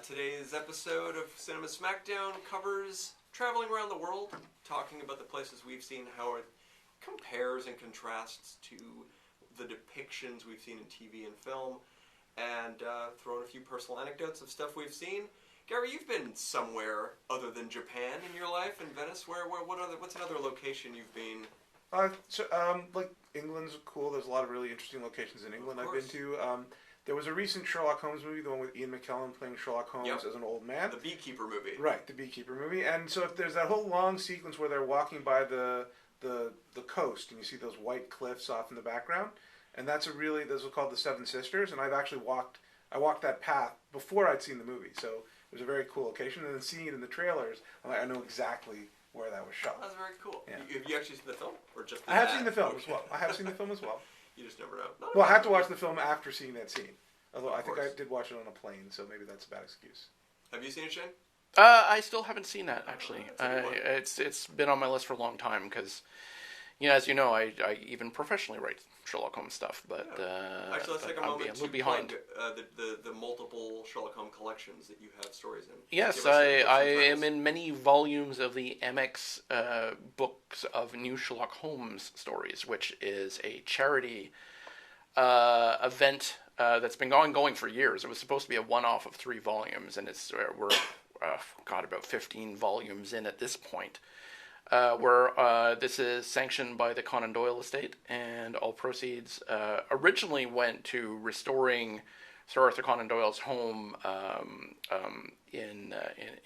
Today's episode of Cinema Smackdown covers traveling around the world, talking about the places we've seen, how it compares and contrasts to the depictions we've seen in TV and film, and throw in a few personal anecdotes of stuff we've seen. Gary, you've been somewhere other than Japan in your life, in Venice. What's another location you've been? Like England's cool. There's a lot of really interesting locations in England I've been to. There was a recent Sherlock Holmes movie, the one with Ian McKellen playing Sherlock Holmes as an old man. The Beekeeper movie. Right, the Beekeeper movie. And so if there's that whole long sequence where they're walking by the coast, and you see those white cliffs off in the background, and those are called the Seven Sisters, and I walked that path before I'd seen the movie, so it was a very cool location. And then seeing it in the trailers, I'm like, I know exactly where that was shot. That's very cool. Yeah. Have you actually seen the film, or just? I have seen the film as well. I have seen the film as well. You just never know. Well, I have to watch the film after seeing that scene. Although I think I did watch it on a plane, so maybe that's a bad excuse. Have you seen it, Shane? I still haven't seen that, actually. It's been on my list for a long time because, as you know, I even professionally write Sherlock Holmes stuff. But actually, let's take a moment to behind. plug the multiple Sherlock Holmes collections that you have stories in. Yes, I am in many volumes of the MX books of New Sherlock Holmes stories, which is a charity event that's been going for years. It was supposed to be a one-off of 3 volumes, and we're about 15 volumes in at this point. Where this is sanctioned by the Conan Doyle estate, and all proceeds originally went to restoring Sir Arthur Conan Doyle's home in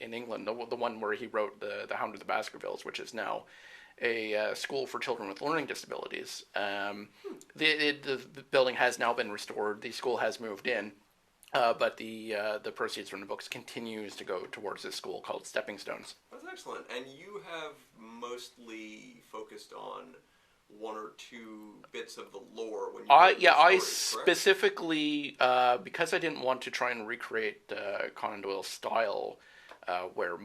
England, the one where he wrote the Hound of the Baskervilles, which is now a school for children with learning disabilities. The building has now been restored. The school has moved in. But the proceeds from the books continues to go towards this school called Stepping Stones. That's excellent. And you have mostly focused on 1 or 2 bits of the lore when you I stories, specifically because I didn't want to try and recreate Conan Doyle's style, where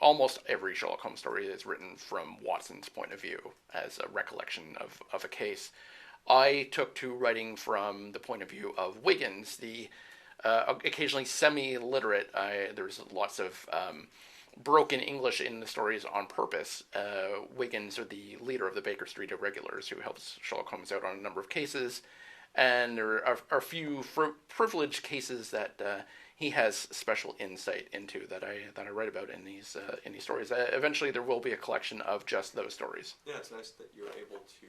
almost every Sherlock Holmes story is written from Watson's point of view as a recollection of a case. I took to writing from the point of view of Wiggins, the occasionally semi-literate. There's lots of broken English in the stories on purpose. Wiggins, or the leader of the Baker Street Irregulars, who helps Sherlock Holmes out on a number of cases, and there are a few privileged cases that he has special insight into that I write about in these stories. Eventually, there will be a collection of just those stories. Yeah, it's nice that you're able to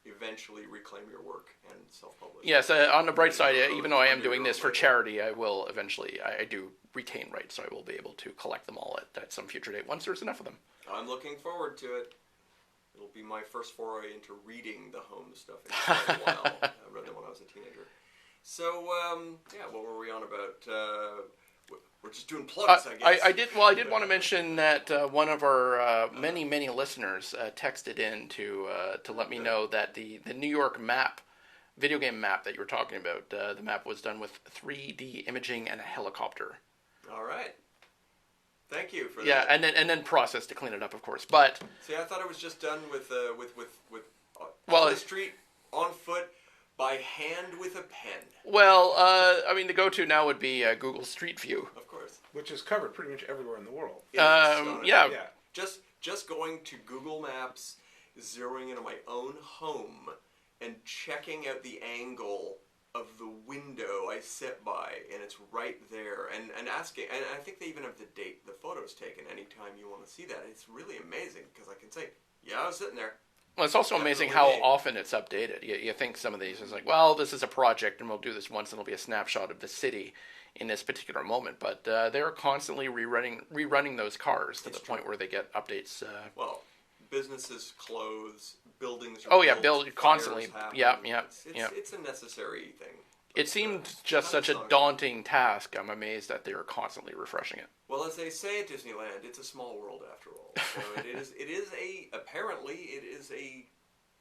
eventually reclaim your work and self-publish. Yes, on the bright side, even though I am doing this for charity, I will eventually, I do retain rights, so I will be able to collect them all at some future date once there's enough of them. I'm looking forward to it. It'll be my first foray into reading the Holmes stuff in quite a while. I read them when I was a teenager. So, what were we on about? We're just doing plugs, I guess. I did want to mention that one of our many listeners texted in to let me know that the New York map, video game map that you were talking about, the map was done with 3D imaging and a helicopter. All right. Thank you for that. Yeah, and then processed to clean it up, of course. But see, I thought it was just done with on the street, on foot, by hand with a pen. Well, the go-to now would be Google Street View. Of course. Which is covered pretty much everywhere in the world. Yeah. Just going to Google Maps, zeroing into my own home, and checking out the angle of the window I sit by, and it's right there, and asking, and I think they even have the date the photo's taken anytime you want to see that. It's really amazing, because I can say, yeah, I was sitting there. Well, it's also amazing how often it's updated. You think some of these is like, well, this is a project, and we'll do this once, and it'll be a snapshot of the city in this particular moment. But they're constantly rerunning those cars to the point where they get updates. Well, businesses close, buildings are built, constantly. Yeah. It's a necessary thing. It seemed just such a daunting task. I'm amazed that they're constantly refreshing it. Well, as they say at Disneyland, it's a small world after all. So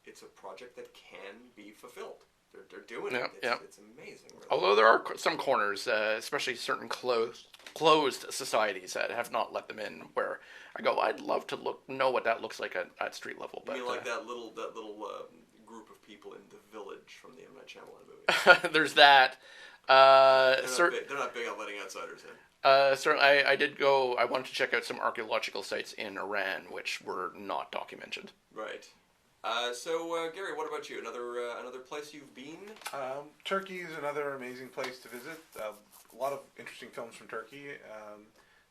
it's a project that can be fulfilled. They're doing it. It's amazing. Really. Although there are some corners, especially certain closed societies that have not let them in, where I go, I'd love to know what that looks like at street level. But you mean like that little group of people in The Village from the M. Night Shyamalan movie. There's that. They're not big on letting outsiders in. Certainly, I did go. I wanted to check out some archaeological sites in Iran, which were not documented. Right. So Gary, what about you? Another place you've been? Turkey is another amazing place to visit. A lot of interesting films from Turkey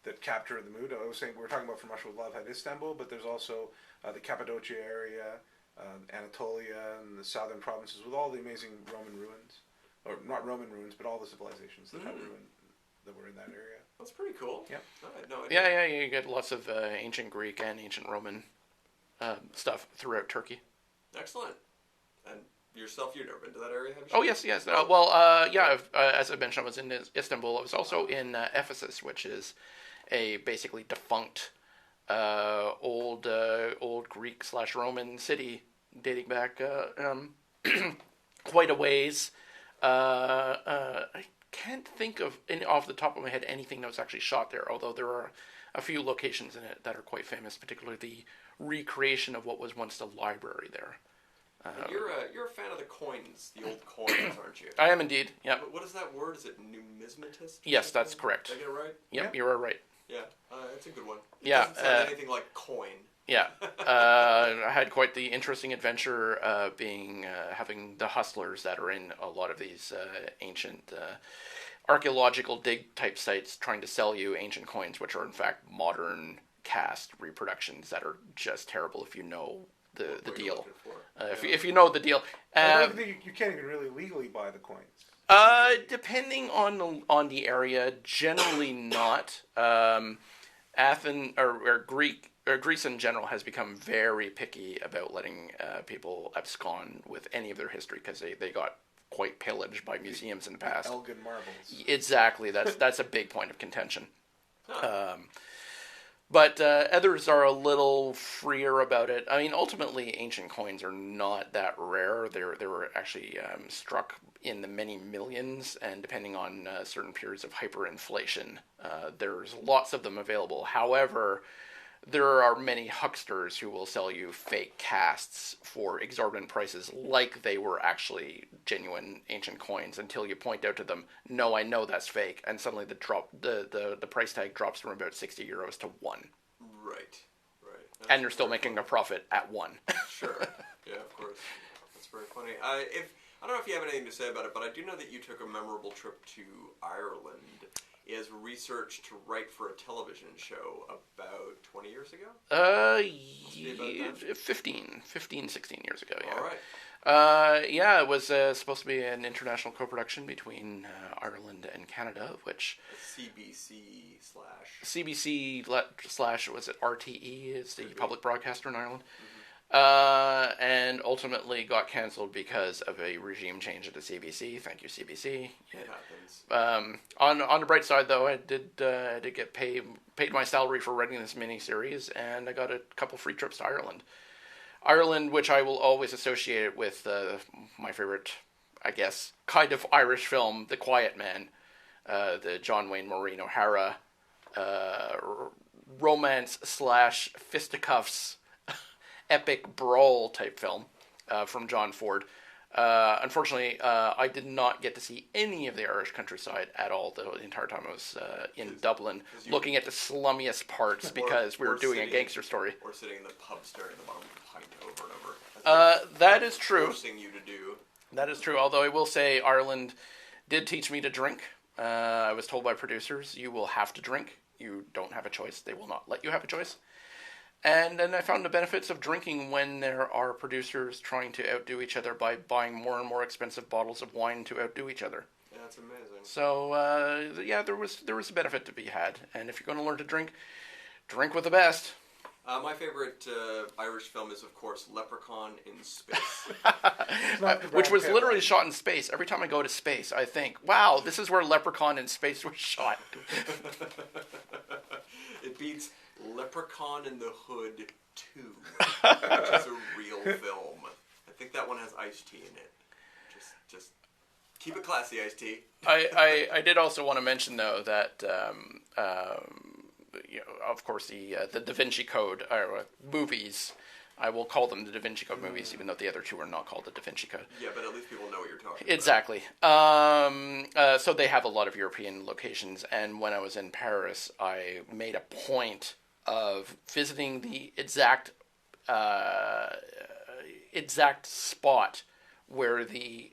that capture the mood. I was saying we were talking about From Russia with Love had Istanbul, but there's also the Cappadocia area, Anatolia, and the southern provinces with all the amazing Roman ruins, or not Roman ruins, but all the civilizations that that were in that area. That's pretty cool. Yeah. I had no idea. Yeah. You get lots of ancient Greek and ancient Roman stuff throughout Turkey. Excellent. And yourself, you've never been to that area, have you? Oh, yes. As I mentioned, I was in Istanbul. I was also in Ephesus, which is a basically defunct old Greek/Roman city dating back quite a ways. I can't think of off the top of my head anything that was actually shot there, although there are a few locations in it that are quite famous, particularly the recreation of what was once the library there. You're a fan of the coins, the old coins, aren't you? I am indeed. Yeah. What is that word? Is it numismatist? Yes, that's correct. Did I get it right? Yep, you are right. Yeah, it's a good one. It Yeah, doesn't sound anything like coin. Yeah, I had quite the interesting adventure having the hustlers that are in a lot of these ancient archaeological dig type sites trying to sell you ancient coins, which are in fact modern cast reproductions that are just terrible if you know the deal. If you know the deal. I don't think you can't even really legally buy the coins. Depending on the area, generally not. Athens or Greece in general has become very picky about letting people abscond with any of their history because they got quite pillaged by museums in the past. Elgin marbles. Exactly, that's a big point of contention. But others are a little freer about it. I mean, ultimately, ancient coins are not that rare. They were actually struck in the many millions, and depending on certain periods of hyperinflation, there's lots of them available. However, there are many hucksters who will sell you fake casts for exorbitant prices like they were actually genuine ancient coins until you point out to them, no, I know that's fake, and suddenly the price tag drops from about 60 euros to 1. Right. And they're still making a profit at 1. Sure. Yeah, of course. That's very funny. I don't know if you have anything to say about it, but I do know that you took a memorable trip to Ireland as research to write for a television show about 20 years ago? 15, 16 years ago, yeah. All right. Yeah, it was supposed to be an international co-production between Ireland and Canada, which... CBC / was it RTE is the public broadcaster in Ireland. And ultimately got cancelled because of a regime change at the CBC. Thank you, CBC. It happens. On the bright side, though, I did get paid my salary for writing this miniseries, and I got a couple free trips to Ireland. Ireland, which I will always associate with my favorite, I guess, kind of Irish film, The Quiet Man, the John Wayne Maureen O'Hara romance / fisticuffs epic brawl type film from John Ford. Unfortunately, I did not get to see any of the Irish countryside at all the entire time I was in Dublin, looking at the slummiest parts because we were doing a gangster story. Or sitting in the pub staring at the bottom of a pint over and over. That is true. Forcing you to do. That is true, although I will say Ireland did teach me to drink. I was told by producers, you will have to drink. You don't have a choice. They will not let you have a choice. And then I found the benefits of drinking when there are producers trying to outdo each other by buying more and more expensive bottles of wine to outdo each other. Yeah, that's amazing. So, there was a benefit to be had. And if you're going to learn to drink with the best. My favorite Irish film is, of course, Leprechaun in Space. Which was literally shot in space. Every time I go to space, I think, wow, this is where Leprechaun in Space was shot. It beats Leprechaun in the Hood 2, which is a real film. I think that one has Ice-T in it. Just keep it classy, Ice-T. I did also want to mention, though, that of course, the Da Vinci Code movies I will call them the Da Vinci Code movies, even though the other two are not called the Da Vinci Code. Yeah, but at least people know what you're talking Exactly. So they have a lot of European locations, and when I was in Paris, I made a point of visiting the exact spot where the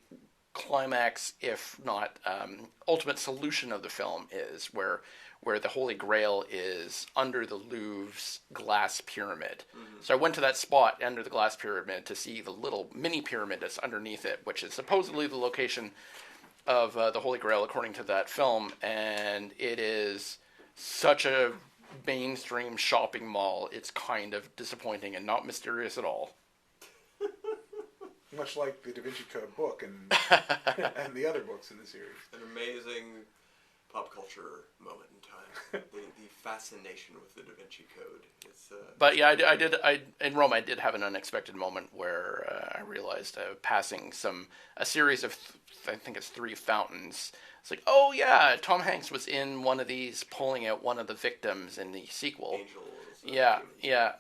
climax, if not ultimate solution of the film is, where the Holy Grail is under the Louvre's glass pyramid. Mm-hmm. So I went to that spot under the glass pyramid to see the little mini pyramid that's underneath it, which is supposedly the location of the Holy Grail according to that film, and it is such a mainstream shopping mall, it's kind of disappointing and not mysterious at all. Much like the Da Vinci Code book and and the other books in the series. An amazing pop culture moment in time. the fascination with the Da Vinci Code. It's, but yeah, in Rome I did have an unexpected moment where I realized passing a series of I think it's 3 fountains. It's like, oh yeah, Tom Hanks was in one of these, pulling out one of the victims in the sequel. Angels. Yeah,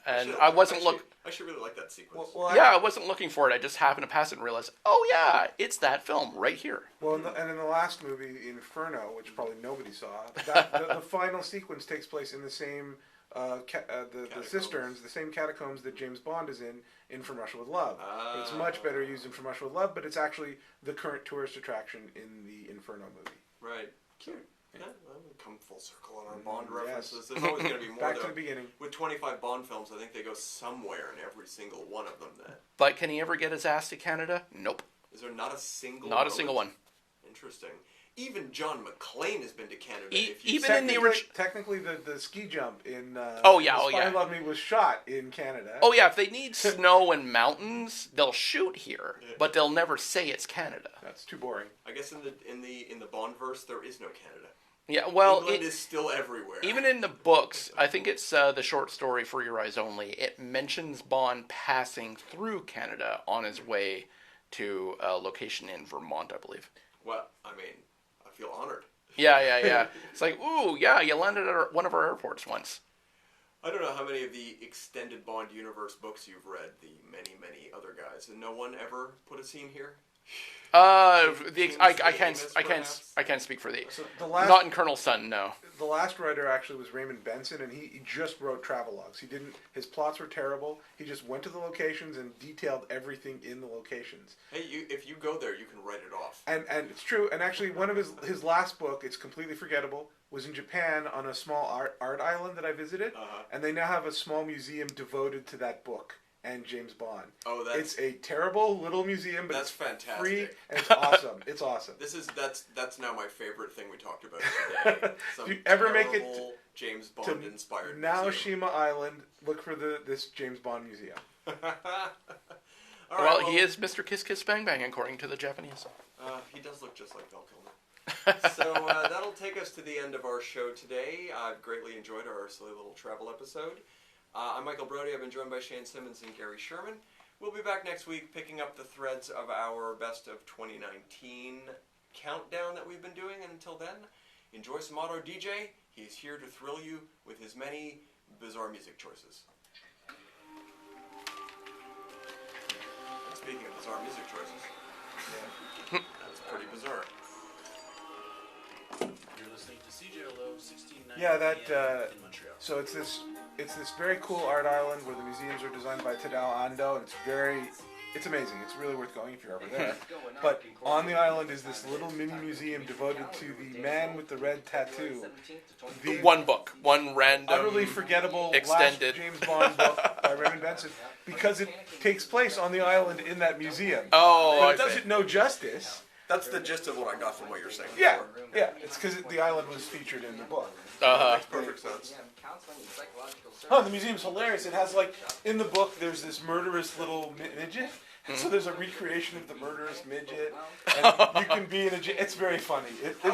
and I should really like that sequence. I wasn't looking for it. I just happened to pass it and realize, oh yeah, it's that film right here. Well, and in the last movie, Inferno, which probably nobody saw, the final sequence takes place in the same the cisterns, the same catacombs that James Bond is in From Russia with Love. But it's much better used in From Russia with Love, but it's actually the current tourist attraction in the Inferno movie. Right. Cute. Yeah, well, we come full circle on our Bond references. There's always going to be more. Back to the beginning. With 25 Bond films, I think they go somewhere in every single one of them. But can he ever get his ass to Canada? Nope. Is there not a single? Not a single one. Interesting. Even John McClane has been to Canada. Even in the original, technically, the ski jump in Spy Love Me was shot in Canada. Oh yeah, if they need snow and mountains, they'll shoot here, but they'll never say it's Canada. That's too boring. I guess in the Bond verse, there is no Canada. Yeah, well, England is still everywhere. Even in the books, I think it's the short story For Your Eyes Only. It mentions Bond passing through Canada on his way to a location in Vermont, I believe. Well, I mean, I feel honored. Yeah. It's like, ooh, yeah, you landed at one of our airports once. I don't know how many of the extended Bond universe books you've read, the many other guys, and no one ever put a scene here? I can't speak for the not in Colonel Sun, no. The last writer actually was Raymond Benson, and he just wrote travelogues. His plots were terrible. He just went to the locations and detailed everything in the locations. Hey, if you go there, you can write it off. And it's true. And actually, one of his last book, it's completely forgettable, was in Japan on a small art island that I visited, and they now have a small museum devoted to that book and James Bond. Oh, it's a terrible little museum, but that's it's fantastic. Free and it's awesome. It's awesome. That's now my favorite thing we talked about today. If you ever make it to James Bond inspired Naoshima Island, look for this James Bond museum. Well, he is Mr. Kiss Kiss Bang Bang according to the Japanese. He does look just like Val Kilmer. So that'll take us to the end of our show today. I've greatly enjoyed our silly little travel episode. I'm Michael Brody. I've been joined by Shane Simmons and Gary Sherman. We'll be back next week picking up the threads of our Best of 2019 countdown that we've been doing. And until then, enjoy some Auto DJ. He's here to thrill you with his many bizarre music choices. And speaking of bizarre music choices, that's pretty bizarre. You're listening to CJLO 1690 in Montreal. So it's this very cool art island where the museums are designed by Tadao Ando, and it's amazing. It's really worth going if you're ever there. But on the island is this little mini museum devoted to the man with the red tattoo. The one random, utterly forgettable extended last James Bond book by Raymond Benson, because it takes place on the island in that museem. Oh, but it does it no justice. That's the gist of what I got from what you're saying. Yeah. It's because the island was featured in the book. Makes perfect sense. Oh, the museum's hilarious. It has, in the book, there's this murderous little midget. So there's a recreation of the murderous midget. And you can be in it's very funny.